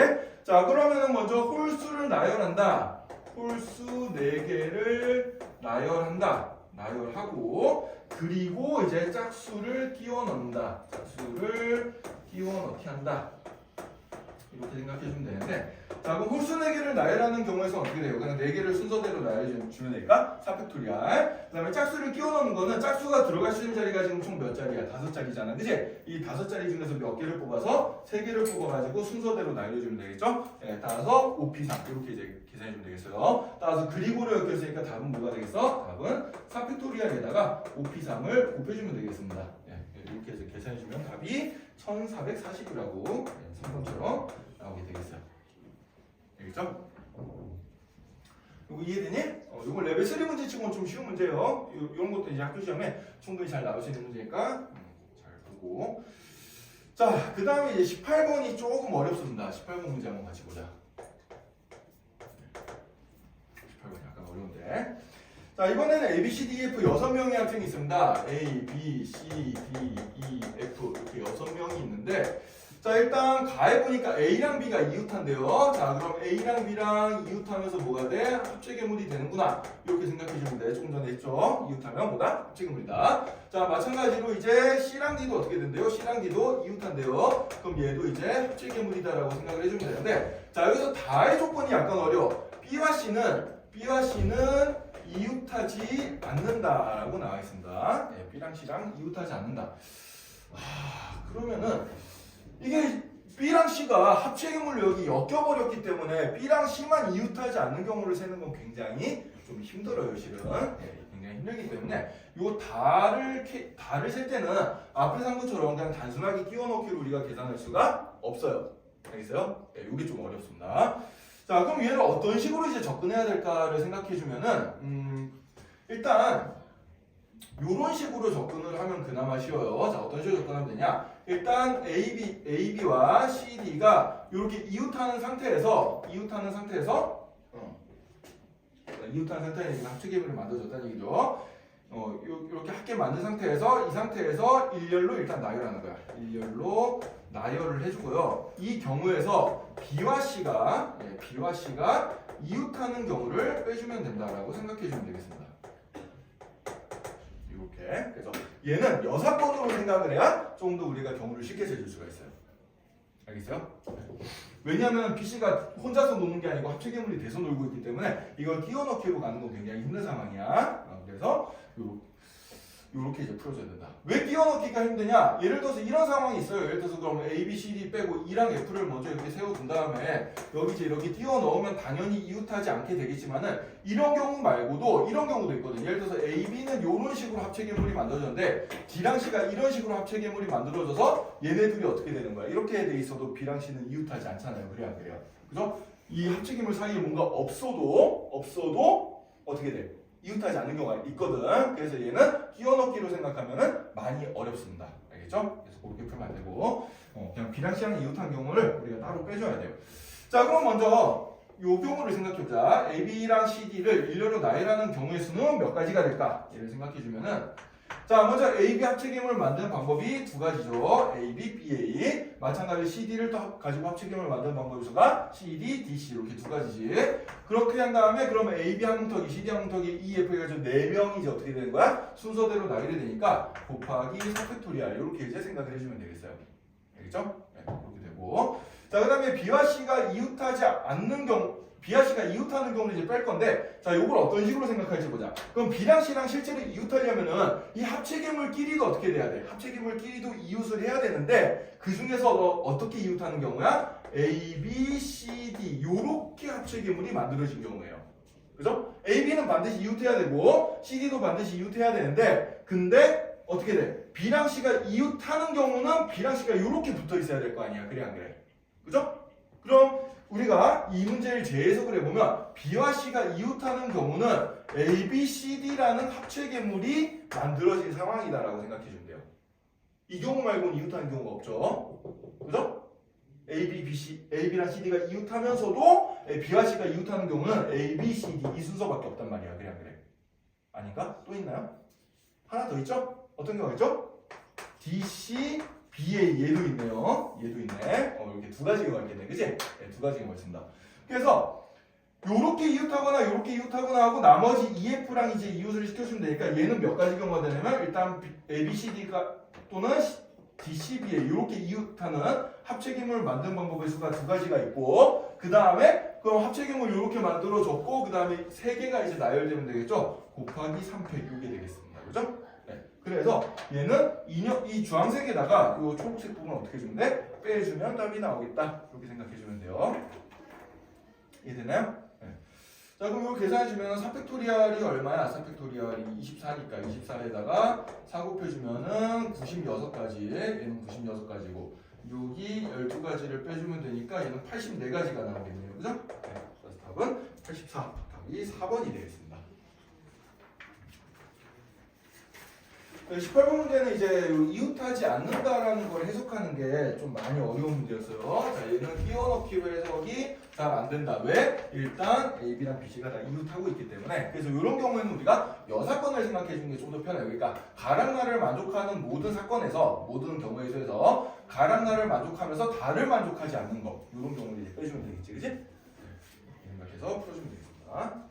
자, 그러면은 먼저 홀수를 나열한다. 홀수 4개를 나열하고 그리고 이제 짝수를 끼워 넣는다. 짝수를 끼워 넣기 한다. 이렇게 생각해주면 되는데 자, 그럼 홀수 4개를 나열하는 경우에서 어떻게 돼요? 그냥 4개를 순서대로 나열해주면 될까? 4팩토리알. 그 다음에 짝수를 끼워 넣는 거는 짝수가 들어갈 수 있는 자리가 지금 총 몇 자리야? 5자리잖아. 그치? 이 5자리 중에서 몇 개를 뽑아서 3개를 뽑아가지고 순서대로 나열해주면 되겠죠? 네, 따라서 5P3 이렇게 이제 계산해주면 되겠어요. 따라서 그리고를 엮였으니까 답은 뭐가 되겠어? 답은 4팩토리알에다가 5P3을 곱해주면 되겠습니다. 네, 이렇게 해서 계산해주면 답이 1440이라고 3번처럼 나오게 되겠어요. 알겠죠? 이거 이해되니? 이거 레벨 3 문제 치고는 좀 쉬운 문제예요. 이런 것도 이제 학교 시험에 충분히 잘 나올 수 있는 문제니까 잘 보고. 자, 그 다음에 이제 18번이 조금 어렵습니다. 18번 문제 한번 같이 보자. 18번이 약간 어려운데. 자, 이번에는 A, B, C, D, F 6명의 학생이 있습니다. A, B, C, D, E, F 이렇게 6명이 있는데 자, 일단 가해보니까 A랑 B가 이웃한대요. 자, 그럼 A랑 B랑 이웃하면서 뭐가 돼? 합체계물이 되는구나. 이렇게 생각해주면 돼. 조금 전에 했죠? 이웃하면 뭐다? 합체계물이다. 자, 마찬가지로 이제 C랑 D도 어떻게 된대요? C랑 D도 이웃한대요. 그럼 얘도 이제 합체계물이다라고 생각을 해주면 되는데 자, 여기서 다의 조건이 약간 어려워. B와 C는 이웃하지 않는다라고 나와 있습니다. 네, B랑 C랑 이웃하지 않는다. 그러면은 이게 B랑 C가 합체계물력이 엮여버렸기 때문에 B랑 C만 이웃하지 않는 경우를 세는 건 굉장히 좀 힘들어요, 실은. 네, 굉장히 힘들기 때문에 요 달을 셀 때는 앞에 산 것처럼 그냥 단순하게 끼워 넣기로 우리가 계산할 수가 없어요. 알겠어요? 네, 요게 좀 어렵습니다. 자, 그럼 얘를 어떤 식으로 이제 접근해야 될까를 생각해 주면은 일단 요런 식으로 접근을 하면 그나마 쉬워요. 자, 어떤 식으로 접근하면 되냐? 일단 AB와 CD가 이렇게 이웃하는 상태에서 합체계물을 만들어줬다는 얘기죠. 이렇게 합계 만든 상태에서 이 상태에서 일렬로 일단 나열하는 거야. 일렬로 나열을 해주고요. 이 경우에서 B와 C가 이웃하는 경우를 빼주면 된다라고 생각해주면 되겠습니다. 이렇게. 그래서 얘는 여사건으로 생각을 해야 좀 더 우리가 경우를 쉽게 세줄 수가 있어요. 알겠어요? 왜냐하면 PC가 혼자서 노는 게 아니고 합체계물이 돼서 놀고 있기 때문에 이걸 끼워 넣기로 가는 건 굉장히 힘든 상황이야. 그래서 요렇게 이제 풀어줘야 된다. 왜 끼워 넣기가 힘드냐? 예를 들어서 이런 상황이 있어요. 예를 들어서 그럼 A, B, C, D 빼고 E랑 F를 먼저 이렇게 세워둔 다음에 여기 이제 이렇게 끼워 넣으면 당연히 이웃하지 않게 되겠지만은 이런 경우 말고도 이런 경우도 있거든요. 예를 들어서 A, B는 이런 식으로 합체계물이 만들어졌는데 D랑 C가 이런 식으로 합체계물이 만들어져서 얘네들이 어떻게 되는 거야? 이렇게 돼 있어도 B랑 C는 이웃하지 않잖아요. 그래야 안 그래요? 그죠? 이 합체계물 사이에 뭔가 없어도 어떻게 돼? 이웃하지 않는 경우가 있거든. 그래서 얘는 끼워 넣기로 생각하면은 많이 어렵습니다. 알겠죠? 그래서 그렇게 풀면 안 되고 그냥 B랑 이웃한 경우를 우리가 따로 빼줘야 돼요. 자, 그럼 먼저 요 경우를 생각해보자. AB랑 CD를 일렬로 나열하는 경우의 수는 몇 가지가 될까? 얘를 생각해주면은, 자, 먼저 AB 합체계물 만드는 방법이 두 가지죠. AB, BA. 마찬가지로 CD를 또 가지고 합체계물 만드는 방법이 수가 CD, DC 이렇게 두 가지지. 그렇게 한 다음에 그러면 AB 한 뭉텅이, CD 한 뭉텅이, EF 해가지고 4명이 이제 어떻게 되는 거야? 순서대로 나열이 되니까 곱하기 4팩토리알 이렇게 이제 생각을 해주면 되겠어요. 알겠죠? 네, 이렇게 되고. 자, 그 다음에 B와 C가 이웃하지 않는 경우, B와 C가 이웃하는 경우는 이제 뺄 건데, 자, 요걸 어떤 식으로 생각할지 보자. 그럼 B랑 C랑 실제로 이웃하려면은 이 합체계물끼리도 어떻게 돼야 돼? 합체계물끼리도 이웃을 해야 되는데, 그 중에서 어떻게 이웃하는 경우야? A, B, C, D 요렇게 합체계물이 만들어진 경우예요. 그죠? A, B는 반드시 이웃해야 되고, C, D도 반드시 이웃해야 되는데, 근데 어떻게 돼? B랑 C가 이웃하는 경우는 B랑 C가 요렇게 붙어 있어야 될 거 아니야. 그래 안 그래? 그죠? 그럼 우리가 이 문제를 재해석을 해보면 B와 C가 이웃하는 경우는 A, B, C, D라는 합체계물이 만들어진 상황이다라고 생각해주면 돼요. 이 경우 말고는 이웃하는 경우가 없죠. 그죠? A, B, B, C, A, B랑 C, D가 이웃하면서도 B와 C가 이웃하는 경우는 A, B, C, D 이 순서밖에 없단 말이야. 그래 안 그래? 아닌가? 또 있나요? 하나 더 있죠? 어떤 경우가 있죠? D, C, BA 얘도 있네요. 얘도 있네. 이렇게 두 가지 경우가 있겠네. 그치? 네, 두 가지 경우가 있습니다. 그래서 요렇게 이웃하거나 요렇게 이웃하거나 하고 나머지 EF랑 이제 이웃을 시켜주면 되니까 얘는 몇 가지 경우가 되냐면 일단 A, B, C, D가 또는 D, C, BA 요렇게 이웃하는 합체계물 만드는 방법의 수가 두 가지가 있고 그 다음에 그럼 합체계물 요렇게 만들어졌고 그 다음에 세 개가 이제 나열되면 되겠죠? 곱하기 3팩 요게 되겠습니다. 그죠? 네. 그래서 얘는 이 주황색에다가 이 초록색 부분 어떻게 해주면 돼? 빼주면 답이 나오겠다. 이렇게 생각해주면 돼요. 이해되나요? 네. 자, 그럼 이거 계산해주면 3팩토리알이 얼마야? 3팩토리알이 24니까 24에다가 4 곱해주면은 96가지. 얘는 96가지고 여기 12가지를 빼주면 되니까 얘는 84가지가 나오겠네요. 그죠? 네. 그래서 답은 84. 답이 4번이 되겠습니다. 18번 문제는 이제 이웃하지 않는다라는 걸 해석하는 게 좀 많이 어려운 문제였어요. 자, 얘는 끼워넣기로 해석이 잘 안 된다. 왜? 일단 A, B랑 B, C가 다 이웃하고 있기 때문에. 그래서 이런 경우에는 우리가 여사건을 생각해 주는 게 좀 더 편해요. 그러니까 가랑나를 만족하는 모든 사건에서, 모든 경우에 있어서 가랑나를 만족하면서 다를 만족하지 않는 거. 이런 경우를 이제 빼주면 되겠지. 그치? 생각해서 풀어주면 되겠습니다.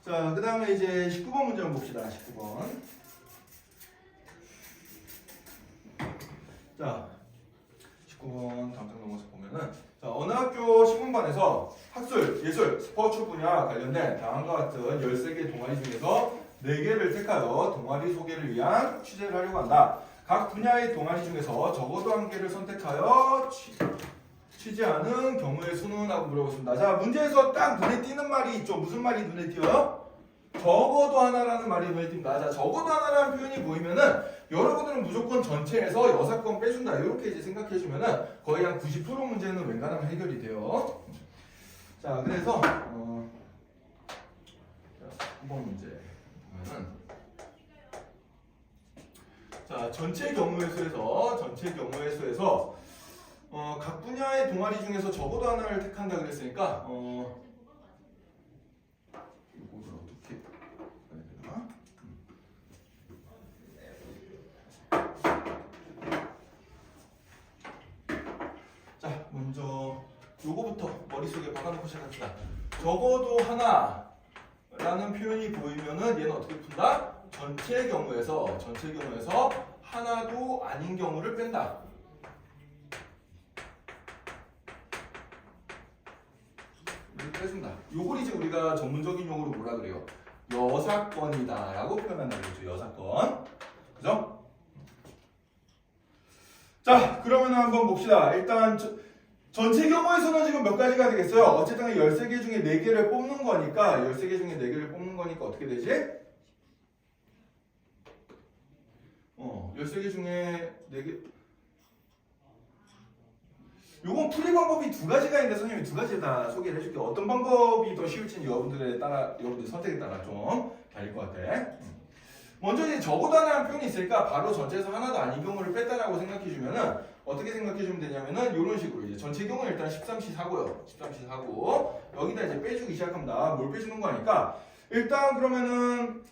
자, 그 다음에 이제 19번 문제 한번 봅시다. 19번. 자, 19번 다음 장 넘어서 보면은 자, 어느 학교 신문반에서 학술, 예술, 스포츠 분야 관련된 다음과 같은 13개 동아리 중에서 4개를 택하여 동아리 소개를 위한 취재를 하려고 한다. 각 분야의 동아리 중에서 적어도 한 개를 선택하여 취재하는 경우의 수는 하고 물어봤습니다. 자, 문제에서 딱 눈에 띄는 말이 있죠. 무슨 말이 눈에 띄어요? 적어도 하나라는 말이 눈에 띕니다. 자, 적어도 하나라는 표현이 보이면은 여러분들은 무조건 전체에서 여사건 빼준다. 이렇게 이제 생각해주면은 거의 한 90% 문제는 웬간하면 해결이 돼요. 자, 그래서 3번 문제 보면은 자, 전체 경우의 수에서 각 분야의 동아리 중에서 적어도 하나를 택한다 그랬으니까 이거를 어떻게 해야 되나? 자, 먼저 요거부터 머릿속에 박아놓고 시작합시다. 적어도 하나라는 표현이 보이면은 얘는 어떻게 푼다? 전체 경우에서 하나도 아닌 경우를 뺀다. 빼준다. 요걸 이제 우리가 전문적인 용어로 뭐라 그래요? 여사건이다 라고 표현한다고 그러죠. 여사건. 그죠? 자, 그러면 한번 봅시다. 일단 전체 경우에서는 지금 몇 가지가 되겠어요? 어쨌든 13개 중에 4개를 뽑는 거니까 13개 중에 4개를 뽑는 거니까 어떻게 되지? 13개 중에 4개 요건 풀이 방법이 두 가지가 있는데 선생님이 두 가지 다 소개를 해줄게요. 어떤 방법이 더 쉬울지는 여러분들 선택에 따라 좀 다를 것 같아. 먼저 이제 적어도 하나라는 표현이 있으니까 바로 전체에서 하나도 아닌 경우를 뺐다라고 생각해주면은 어떻게 생각해주면 되냐면은 이런 식으로 이제 전체 경우는 일단 13시 사고요. 13시 사고 여기다 이제 빼주기 시작합니다. 뭘 빼주는 거니까 일단 그러면은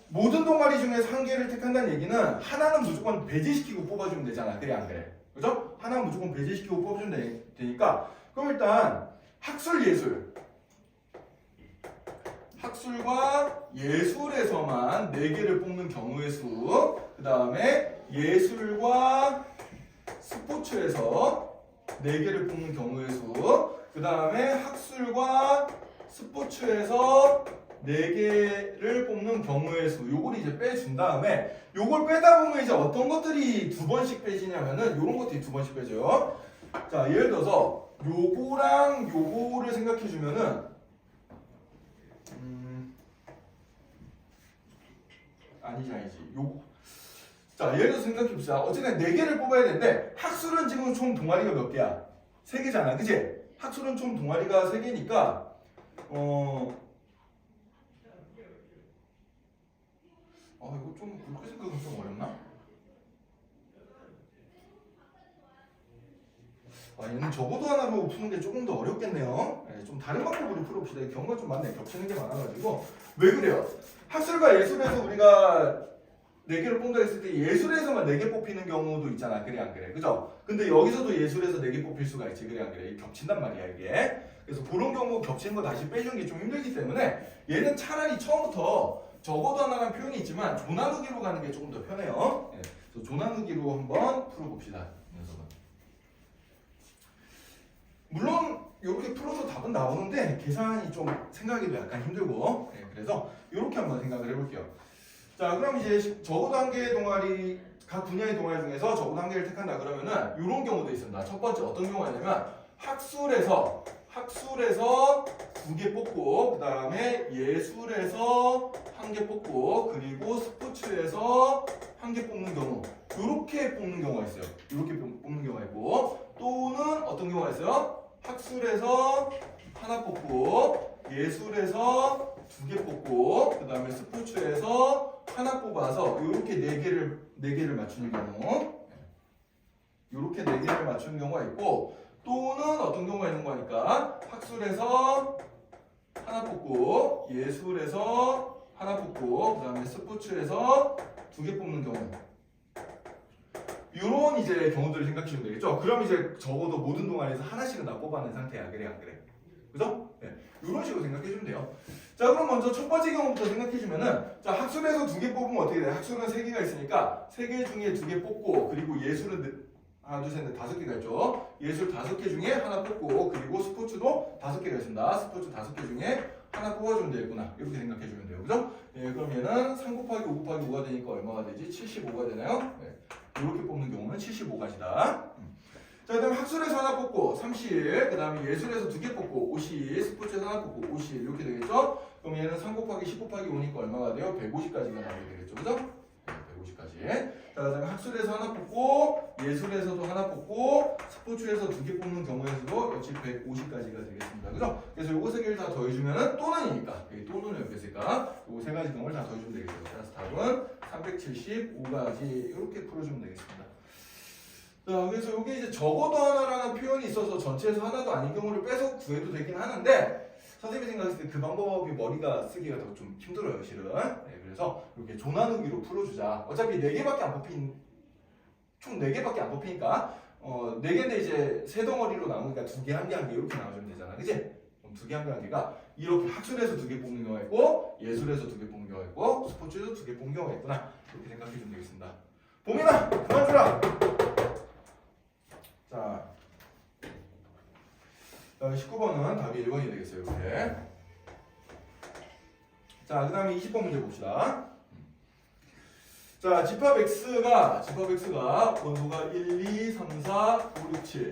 모든 동아리 중에서 한 개를 택한다는 얘기는 하나는 무조건 배제시키고 뽑아주면 되잖아. 그래 안 그래? 그죠? 하나는 무조건 배제시키고 뽑아주면 되니까 그럼 일단 학술과 예술에서만 4개를 뽑는 경우의 수, 그 다음에 예술과 스포츠에서 4개를 뽑는 경우의 수, 그 다음에 학술과 스포츠에서 4개를 뽑는 경우의 수, 요걸 이제 빼준 다음에 요걸 빼다 보면 이제 어떤 것들이 2번씩 빼지냐면은 요런 것들이 2번씩 빼져요. 자, 예를 들어서 요거랑 요거를 생각해 주면은 아니지. 요거. 자, 예를 들어서 생각해 봅시다. 어쨌든 4개를 뽑아야 되는데 학술은 지금 총 동아리가 몇 개야? 3개잖아. 그치? 학술은 총 동아리가 3개니까 이거 좀 그렇게 생각하면 좀 어렵나? 얘는 적어도 하나로 푸는 게 조금 더 어렵겠네요. 네, 좀 다른 방법으로 풀어봅시다. 경우가 좀 많네. 겹치는 게 많아가지고. 왜 그래요? 학술과 예술에서 우리가 4개를 뽑는다 했을 때 예술에서만 4개 뽑히는 경우도 있잖아. 그래 안 그래? 그죠? 근데 여기서도 예술에서 4개 뽑힐 수가 있지. 그래 안 그래? 겹친단 말이야 이게. 그래서 그런 경우 겹치는 거 다시 빼주는 게 좀 힘들기 때문에 얘는 차라리 처음부터 적어도 하나라는 표현이 있지만 조나누기로 가는 게 조금 더 편해요. 네, 그래서 조나누기로 한번 풀어봅시다. 물론 이렇게 풀어서 답은 나오는데 계산이 좀 생각하기도 약간 힘들고 그래서 이렇게 한번 생각을 해볼게요. 자, 그럼 이제 적어도 한 개의 동아리, 각 분야의 동아리 중에서 적어도 한 개를 택한다 그러면은 이런 경우도 있습니다. 첫 번째 어떤 경우가 있냐면 학술에서 2개 뽑고 그 다음에 예술에서 1개 뽑고 그리고 스포츠에서 1개 뽑는 경우 이렇게 뽑는 경우가 있어요. 이렇게 뽑는 경우가 있고 또는 어떤 경우가 있어요? 학술에서 하나 뽑고 예술에서 2개 뽑고 그 다음에 스포츠에서 하나 뽑아서 이렇게 4개를 맞추는 경우 이렇게 4개를 맞추는 경우가 있고 또는 어떤 경우가 있는 거니까 학술에서 하나 뽑고 예술에서 하나 뽑고 그 다음에 스포츠에서 2개 뽑는 경우 이런 이제 경우들을 생각하시면 되겠죠. 그럼 이제 적어도 모든 동아리에서 하나씩은 다 뽑아낸 상태야. 그래 안 그래? 그죠? 네. 이런 식으로 생각해주면 돼요. 자, 그럼 먼저 첫 번째 경우부터 생각해주면은 자, 학술에서 2개 뽑으면 어떻게 돼? 학술은 3개가 있으니까 3개 중에 2개 뽑고 그리고 예술은 하나, 둘, 셋, 넷, 5개가 있죠. 예술 5개 중에 하나 뽑고 그리고 스포츠도 5개가 있습니다. 스포츠 5개 중에 하나 뽑아주면 되겠구나. 이렇게 생각해주면 돼요. 그죠? 예, 그럼 얘는 3 곱하기 5 곱하기 5가 되니까 얼마가 되지? 75가 되나요? 네. 이렇게 뽑는 경우는 75가지다. 자, 그 다음에 학술에서 하나 뽑고 30, 그 다음에 예술에서 2개 뽑고 50, 스포츠에서 하나 뽑고 50 이렇게 되겠죠? 그럼 얘는 3 곱하기 10 곱하기 5니까 얼마가 돼요? 150까지가 나오게 되겠죠? 그죠? 150까지. 자, 그 다음에 학술에서 하나 뽑고 예술에서도 하나 뽑고 스포츠에서 2개 뽑는 경우에서도 역시 150까지가 되겠습니다. 그죠? 그래서 요거 3개를 다 더해주면은 또는이니까 여기 또는을 옆에 있으니까 요거 3가지 경우를 다 더해주면 되겠죠. 그래서 답은 375가지 이렇게 풀어주면 되겠습니다. 자, 그래서 요게 이제 적어도 하나라는 표현이 있어서 전체에서 하나도 아닌 경우를 빼서 구해도 되긴 하는데 선생님이 생각했을 때 그 방법이 머리가 쓰기가 더 좀 힘들어요, 실은. 네, 그래서 이렇게 조나누기로 풀어주자. 어차피 4개밖에 안 뽑힌, 총 4개밖에 안 뽑히니까 4개인데 이제 3덩어리로 나누니까 2개, 1개, 1개 이렇게 나눠주면 되잖아. 그치? 그럼 2개, 1개, 1개가 이렇게 학술에서 2개 뽑는 경우가 있고 예술에서 2개 뽑는 경우가 있고 스포츠에서 2개 뽑는 경우가 있구나. 이렇게 생각해주면 되겠습니다. 봄이나 그만 주라! 자, 19번은 답이 1번이 되겠어요. 이렇게. 자, 그 다음에 20번 문제 봅시다. 자, 집합 X가 번호가 1, 2, 3, 4, 5, 6, 7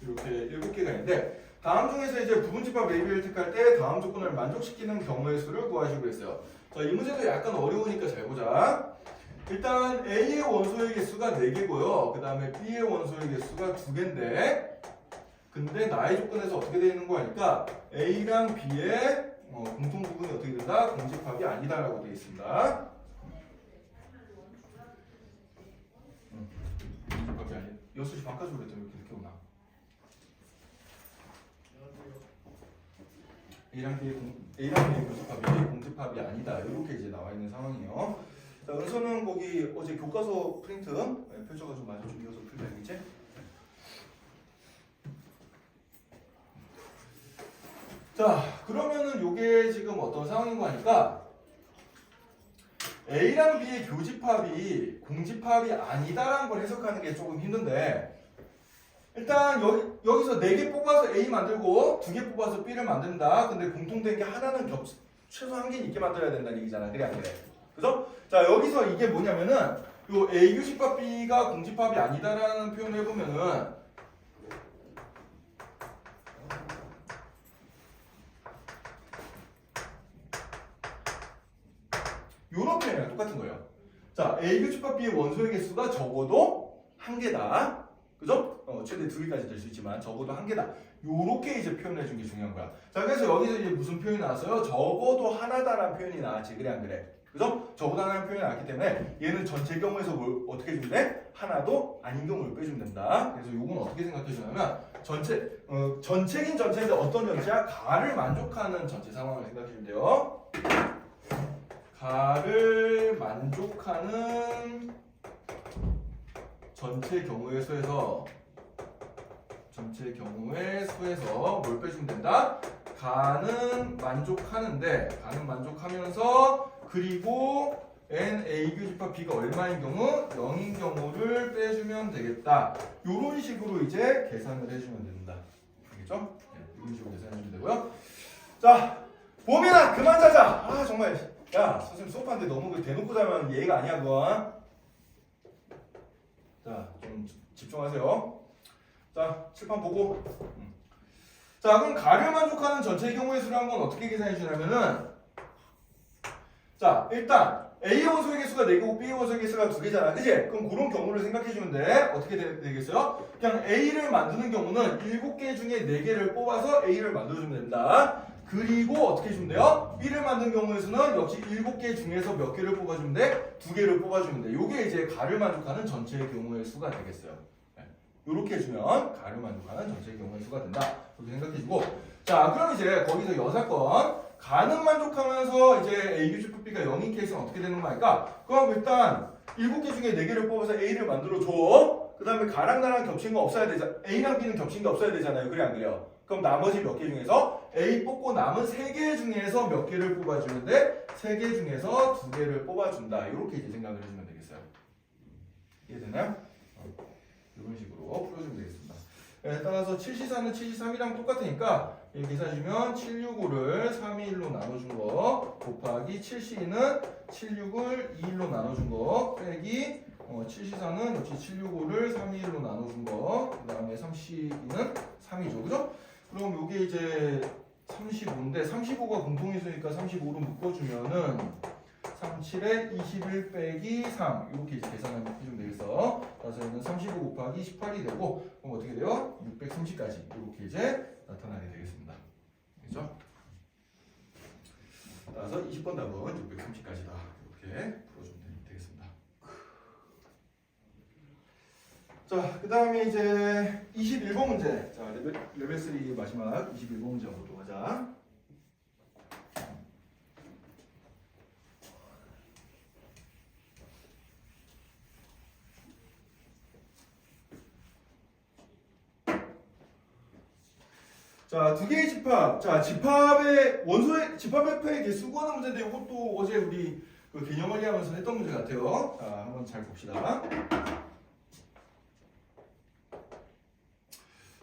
이렇게 7개가 있는데 다음 중에서 이제 부분집합 AB를 택할 때 다음 조건을 만족시키는 경우의 수를 구하시고 있어요. 자, 이 문제도 약간 어려우니까 잘 보자. 일단 A의 원소의 개수가 4개고요. 그 다음에 B의 원소의 개수가 2개인데 근데 나의 조건에서 어떻게 되어 있는 거 하니까 A랑 B의 공통 부분이 어떻게 된다? 공집합이 아니다라고 되어 있습니다. 공집합이 아니. 6시 반까지 그랬더니 왜 이렇게 늦게 오나? A랑 B의 공집합이 아니다. 이렇게 이제 나와 있는 상황이에요. 자, 은서는 거기 어제 교과서 프린트 펼쳐가지고 마저 좀 이어서 풀어야겠지? 자, 그러면은 요게 지금 어떤 상황인 거 하니까 A랑 B의 교집합이 공집합이 아니다라는 걸 해석하는 게 조금 힘든데 일단 여기서 4개 뽑아서 A 만들고 2개 뽑아서 B를 만든다. 근데 공통된 게 하나는 최소 한 개는 있게 만들어야 된다는 얘기잖아. 그래 안 그래? 그죠? 자, 여기서 이게 뭐냐면은 요 A 교집합 B가 공집합이 아니다라는 표현을 해보면은 요런 표현이랑 똑같은 거예요. 자, A 교집합 B의 원소의 개수가 적어도 1개다. 그죠? 최대 2개까지 될 수 있지만 적어도 1개다. 요렇게 이제 표현을 해준 게 중요한 거야. 자, 그래서 여기서 이제 무슨 표현이 나왔어요? 적어도 하나다라는 표현이 나왔지. 그래 안 그래? 그죠? 적어도 하나라는 표현이 나왔기 때문에 얘는 전체 경우에서 뭘 어떻게 해주면 돼? 하나도 아닌 경우를 빼주면 된다. 그래서 요건 어떻게 생각해 주냐면 전체긴 전체인데 어떤 전체야? 가를 만족하는 전체 상황을 생각해 주면 돼요. 가를 만족하는 전체 경우의 수에서 뭘 빼주면 된다? 가는 만족하면서 그리고 n a 교집합 b가 얼마인 경우 0인 경우를 빼주면 되겠다. 이런 식으로 이제 계산을 해주면 된다. 알겠죠? 네, 이런 식으로 계산해주면 되고요. 자, 봄이나 그만 자자. 아 정말 야 선생님 수업하는데 너무 대놓고 자면 예의가 아니야 그건. 자, 좀 집중하세요. 자, 칠판 보고. 자, 그럼 가를 만족하는 전체 경우의 수라는 건 어떻게 계산해 주냐면은 자, 일단 A 원소의 개수가 4개고 B 원소의 개수가 2개잖아. 그지? 그럼 그런 경우를 생각해 주면 돼. 어떻게 되겠어요? 그냥 A를 만드는 경우는 7개 중에 4개를 뽑아서 A를 만들어 주면 된다. 그리고 어떻게 해주면 돼요? B를 만든 경우에서는 역시 7개 중에서 몇 개를 뽑아주면 돼? 2개를 뽑아주면 돼. 요게 이제 가를 만족하는 전체의 경우의 수가 되겠어요. 요렇게 해주면 가를 만족하는 전체의 경우의 수가 된다. 그렇게 생각해주고. 자, 그럼 이제 거기서 여사건 가는 만족하면서 이제 A 교집합 B가 0인 케이스는 어떻게 되는 거 아닐까? 그럼 일단 7개 중에 4개를 뽑아서 A를 만들어줘. 그 다음에 가랑 나랑 겹친 거 없어야 되잖아. A랑 B는 겹친 게 없어야 되잖아요. 그래 안 그래요? 그럼 나머지 몇 개 중에서 A 뽑고 남은 3개 중에서 몇 개를 뽑아주는데 3개 중에서 2개를 뽑아준다. 이렇게 이제 생각을 해주면 되겠어요. 이해되나요? 이런 식으로 풀어주면 되겠습니다. 네, 따라서 7C4는 7C3이랑 똑같으니까 이렇게 계산해주면 765를 321로 나눠준 거 곱하기 7C는 765를 21로 나눠준 거 빼기 7C4는 역시 765를 321로 나눠준 거 그 다음에 3C2는 3이죠. 그죠? 그럼 요게 이제 35인데 35가 공통인수니까 35로 묶어주면은 37에 21 빼기 3 이렇게 이제 계산을 해주면 되겠어. 그래서 얘는 35 곱하기 18이 되고 그럼 어떻게 돼요? 630까지 이렇게 이제 나타나게 되겠습니다. 그렇죠? 따라서 20번 답은 630까지다. 이렇게 풀어주면 되겠습니다. 자, 그 다음에 이제 21번 문제. 자, 레벨 3 마지막 21번 문제 보도록 하자. 자, 2개의 집합. 자, 집합의 F의 개수 구하는 문제인데 이것도 어제 우리 그 개념 원리하면서 했던 문제 같아요. 자, 한번 잘 봅시다.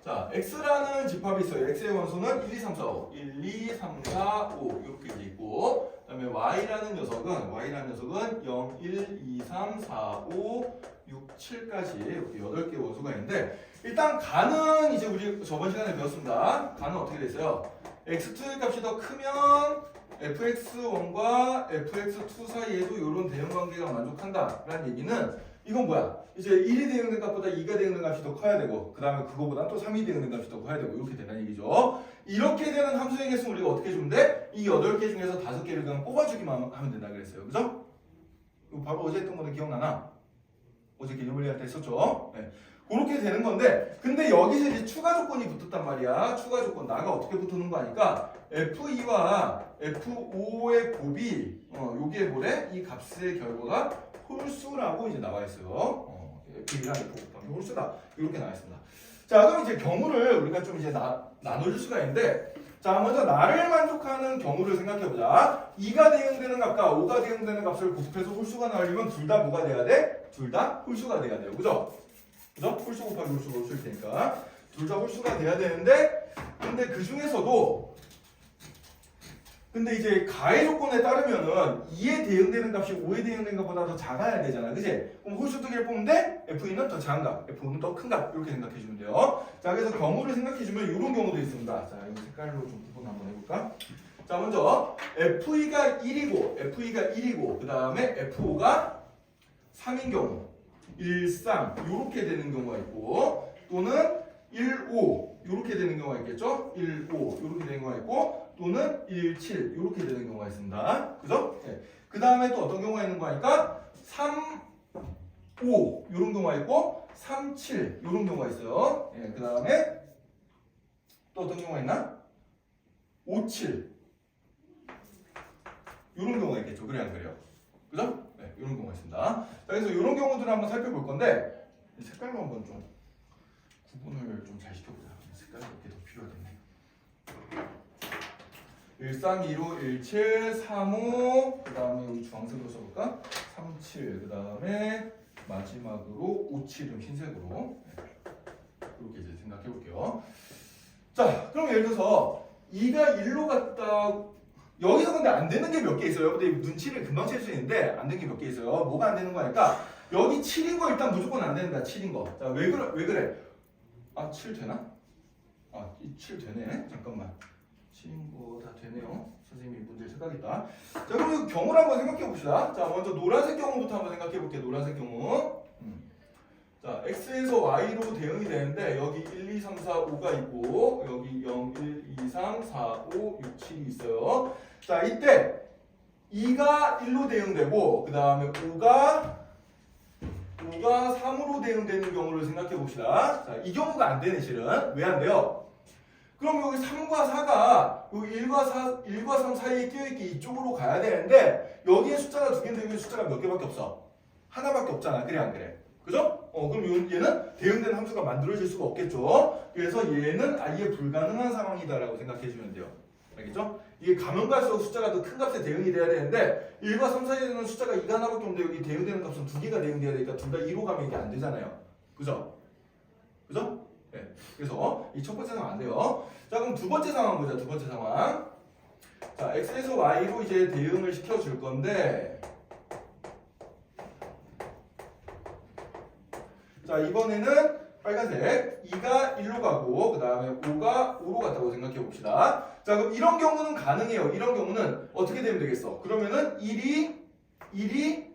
자, X라는 집합이 있어요. X의 원소는 1, 2, 3, 4, 5. 1, 2, 3, 4, 5. 이렇게 이제 있고. 그 다음에 Y라는 녀석은 0, 1, 2, 3, 4, 5, 6, 7까지 이렇게 8개의 원소가 있는데 일단 가는 이제 우리 저번 시간에 배웠습니다. 가는 어떻게 됐어요? X2의 값이 더 크면 fx1과 fx2 사이에도 이런 대응 관계가 만족한다라는 얘기는 이건 뭐야? 이제 1이 대응된 값보다 2가 대응된 값이 더 커야 되고 그 다음에 그거보다 또 3이 대응된 값이 더 커야 되고 이렇게 된다는 얘기죠. 이렇게 되는 함수의 개수는 우리가 어떻게 주면 돼? 이 8개 중에서 5개를 그냥 뽑아주기만 하면 된다 그랬어요. 그죠? 이거 바로 어제 했던 거는 기억나나? 어제 개념물리할 때 했었죠? 네. 그렇게 되는 건데 근데 여기서 이제 추가 조건이 붙었단 말이야. 추가 조건 나가 어떻게 붙는 거 아니까 F2와 F5의 곱이 요게 뭐래? 이 값의 결과가 홀수라고 이제 나와 있어요. F2랑 F5 곱하기 홀수다. 이렇게 나와 있습니다. 자 그럼 이제 경우를 우리가 좀 이제 나눠줄 수가 있는데 자 먼저 나를 만족하는 경우를 생각해보자. 2가 대응되는 값과 5가 대응되는 값을 곱해서 홀수가 나오려면 둘 다 뭐가 돼야 돼? 둘 다 홀수가 돼야 돼요. 그죠? 그죠? 홀수 곱하기 홀수가 홀수일 테니까 둘 다 홀수가 돼야 되는데 근데 그 중에서도 근데 이제 가해 조건에 따르면은 2에 대응되는 값이 5에 대응되는 것보다 더 작아야 되잖아. 그지? 그럼 홀수 2개를 뽑으면 돼? F는 더 작은 값, F5는 더 큰 값 이렇게 생각해주면 돼요. 자 그래서 경우를 생각해주면 이런 경우도 있습니다. 자 이거 색깔로 좀 구분 한번 해볼까? 자 먼저 F2가 1이고 그 다음에 F5가 3인 경우 1, 3 이렇게 되는 경우가 있고 또는 1, 5 이렇게 되는 경우가 있겠죠? 1, 5 이렇게 되는 경우가 있고 또는 1, 7 이렇게 되는 경우가 있습니다. 그죠? 네. 그 다음에 또 어떤 경우가 있는 거 하니까 3, 5 이런 경우가 있고 3, 7 이런 경우가 있어요. 네. 그 다음에 또 어떤 경우가 있나? 5, 7 이런 경우가 있겠죠. 그래 안 그래요? 그죠? 네, 이런 경우가 있습니다. 자, 그래서 이런 경우들을 한번 살펴볼 건데 색깔로 한번 좀 구분을 좀 잘 시켜보자. 색깔이 이렇게 더 필요하겠네. 1325, 17, 35, 그 다음에 여기 주황색으로 써볼까? 37, 그 다음에 마지막으로 57은 흰색으로 이렇게 이제 생각해 볼게요. 자, 그럼 예를 들어서 2가 1로 갔다 여기서 근데 안 되는 게 몇 개 있어요. 근데 눈치를 금방 챌 수 있는데 안 되는 게 몇 개 있어요. 뭐가 안 되는 거니까 여기 7인 거 일단 무조건 안 된다. 7인 거. 자, 왜 그래? 아, 7 되나? 아, 7 되네. 잠깐만. 7인 거 다 되네요. 선생님이 문제를 생각했다. 자, 그럼 이 경우를 한번 생각해 봅시다. 자, 먼저 노란색 경우부터 한번 생각해 볼게요. 노란색 경우. 자, x에서 y로 대응이 되는데 여기 1, 2, 3, 4, 5가 있고 여기 0, 1, 2, 3, 4, 5, 6, 7이 있어요. 자, 이때 2가 1로 대응되고 그 다음에 5가 3으로 대응되는 경우를 생각해 봅시다. 자, 이 경우가 안 되네 실은. 왜 안 돼요? 그럼 여기 3과 4가 여기 1과 3 사이에 끼어있게 이쪽으로 가야 되는데 여기에 숫자가 두 개인데 여기 숫자가 몇 개밖에 없어? 하나밖에 없잖아. 그래 안 그래? 그죠? 그럼 얘는 대응되는 함수가 만들어질 수가 없겠죠. 그래서 얘는 아예 불가능한 상황이다라고 생각해주면 돼요. 알겠죠? 이게 가면 갈수록 숫자가 더 큰 값에 대응이 돼야 되는데 1과 3 사이에는 숫자가 2가 하나밖에 없는데 여기 대응되는 값은 2개가 대응돼야 되니까 둘 다 2로 가면 이게 안 되잖아요. 그죠? 그죠? 네. 그래서 이 첫 번째 상황 안 돼요. 자, 그럼 두 번째 상황 보자. 두 번째 상황. 자, x에서 y로 이제 대응을 시켜줄 건데 자, 이번에는 빨간색 2가 1로 가고 그 다음에 5가 5로 갔다고 생각해 봅시다. 자, 그럼 이런 경우는 가능해요. 이런 경우는 어떻게 되면 되겠어? 그러면은 1이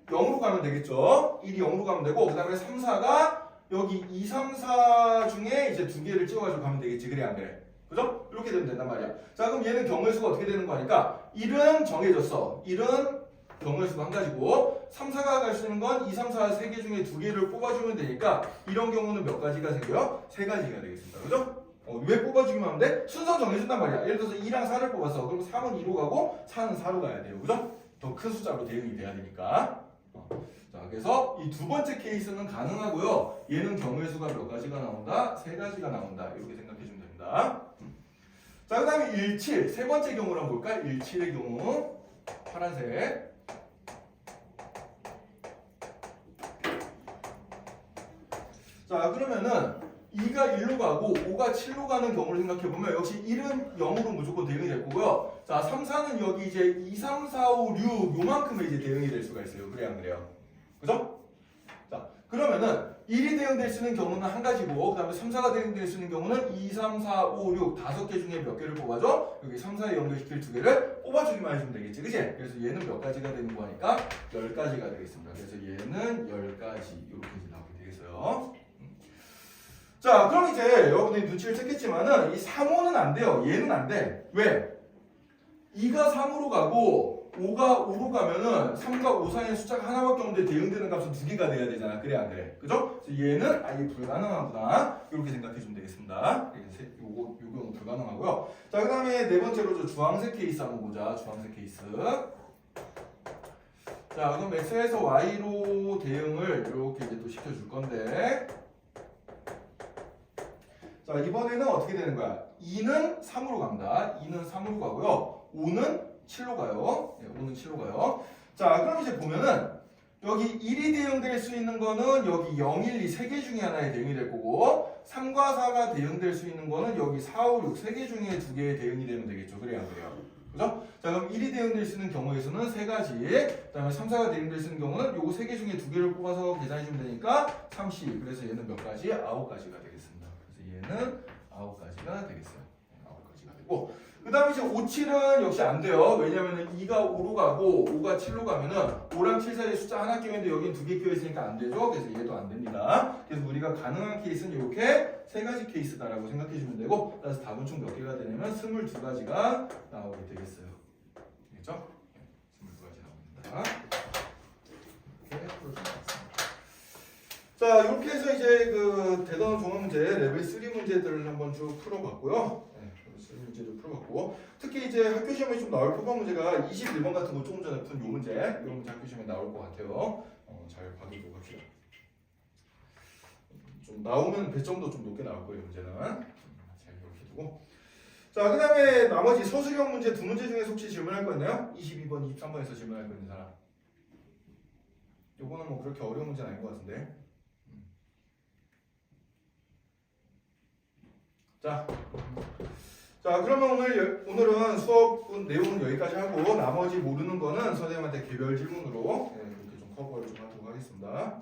0으로 가면 되겠죠. 1이 0으로 가면 되고 그 다음에 3, 4가 여기 2, 3, 4 중에 이제 두 개를 찍어가지고 가면 되겠지. 그래 안 그래? 그죠? 이렇게 되면 된단 말이야. 자, 그럼 얘는 경우의 수가 어떻게 되는 거니까 1은 정해졌어. 1은 경우의 수가 한 가지고 3, 4가 갈 수 있는 건 2, 3, 4 세 개 중에 두 개를 뽑아주면 되니까 이런 경우는 몇 가지가 생겨요? 세 가지가 되겠습니다. 그죠? 왜 뽑아주기만 하면 돼? 순서 정해준단 말이야. 예를 들어서 2랑 4를 뽑았어. 그럼 3은 2로 가고 4는 4로 가야 돼요. 그죠? 더 큰 숫자로 대응이 돼야 되니까. 자, 그래서 이 두 번째 케이스는 가능하고요. 얘는 경우의 수가 몇 가지가 나온다? 세 가지가 나온다. 이렇게 생각해주면 됩니다. 자, 그 다음에 17. 세 번째 경우를 한번 볼까? 17의 경우. 파란색. 자, 그러면은 2가 1로 가고 5가 7로 가는 경우를 생각해보면 역시 1은 0으로 무조건 대응이 될 거고요. 자, 3, 4는 여기 이제 2, 3, 4, 5, 6 요만큼의 이제 대응이 될 수가 있어요. 그래 안 그래요? 그죠? 자, 그러면은 1이 대응될 수 있는 경우는 한 가지고 그 다음에 3, 4가 대응될 수 있는 경우는 2, 3, 4, 5, 6 5개 중에 몇 개를 뽑아줘? 여기 3, 4에 연결시킬 두 개를 뽑아주기만 해주면 되겠지, 그치? 그래서 얘는 몇 가지가 되는 거니까 10가지가 되겠습니다. 그래서 얘는 10가지 이렇게 이제 나오게 되겠어요. 자, 그럼 이제 여러분들이 눈치를 챘겠지만은 이 3호는 안 돼요. 얘는 안 돼. 왜? 2가 3으로 가고 5가 5로 가면은 3과 5 사이의 숫자가 하나밖에 없는데 대응되는 값은 2개가 돼야 되잖아. 그래 안 그래? 그죠? 그래서 얘는 아예 불가능하구나. 이렇게 생각해 주면 되겠습니다. 요거는 불가능하고요. 자, 그 다음에 네 번째로 저 주황색 케이스 한번 보자. 주황색 케이스. 자, 그럼 x에서 y로 대응을 이렇게 이제 또 시켜줄 건데, 자, 이번에는 어떻게 되는 거야? 2는 3으로 갑니다. 2는 3으로 가고요. 5는 7로 가요. 네, 5는 7로 가요. 자, 그럼 이제 보면은 여기 1이 대응될 수 있는 거는 여기 0, 1, 2 세 개 중에 하나에 대응이 될 거고, 3과 4가 대응될 수 있는 거는 여기 4, 5, 6 세 개 중에 두 개의 대응이 되면 되겠죠. 그래야 안 그래요? 그죠? 자, 그럼 1이 대응될 수 있는 경우에서는 세 가지, 그 다음에 3, 4가 대응될 수 있는 경우는 요거 세 개 중에 두 개를 뽑아서 계산해 주면 되니까 30. 그래서 얘는 몇 가지? 9가지가 되겠습니다. 그래서 얘는 9가지가 되겠어요. 9가지가 되고, 그 다음에 이제 5, 7은 역시 안 돼요. 왜냐면은 2가 5로 가고 5가 7로 가면은 5랑 7 사이에 숫자 하나 끼어있는데 여긴 두 개 끼어있으니까 안 되죠. 그래서 얘도 안 됩니다. 그래서 우리가 가능한 케이스는 이렇게 세 가지 케이스다라고 생각해 주면 되고, 그래서 답은 총 몇 개가 되냐면 22가지가 나오게 되겠어요. 알겠죠? 22가지 나옵니다. 이렇게 풀어주면 되겠습니다. 자, 이렇게 해서 이제 그 대단원 종합 문제 레벨 3 문제들을 한번 쭉 풀어봤고요. 네, 3 문제를 풀어봤고, 특히 이제 학교 시험에 좀 나올 표본 문제가 21번 같은 거 조금 전에 푼 요 문제, 이 문제 학교 시험에 나올 것 같아요. 잘 봐두도록 합시다. 좀 나오면 배점도 좀 높게 나올 거예요, 문제는. 잘 이렇게 두고. 자, 그 다음에 나머지 서술형 문제 두 문제 중에 혹시 질문할 거 있나요? 22번, 23번에서 질문할 거 있는 사람. 요거는 뭐 그렇게 어려운 문제는 아닌 것 같은데. 자, 그러면 오늘은 수업 내용은 여기까지 하고, 나머지 모르는 거는 선생님한테 개별 질문으로 이렇게 좀 커버를 좀 하도록 하겠습니다.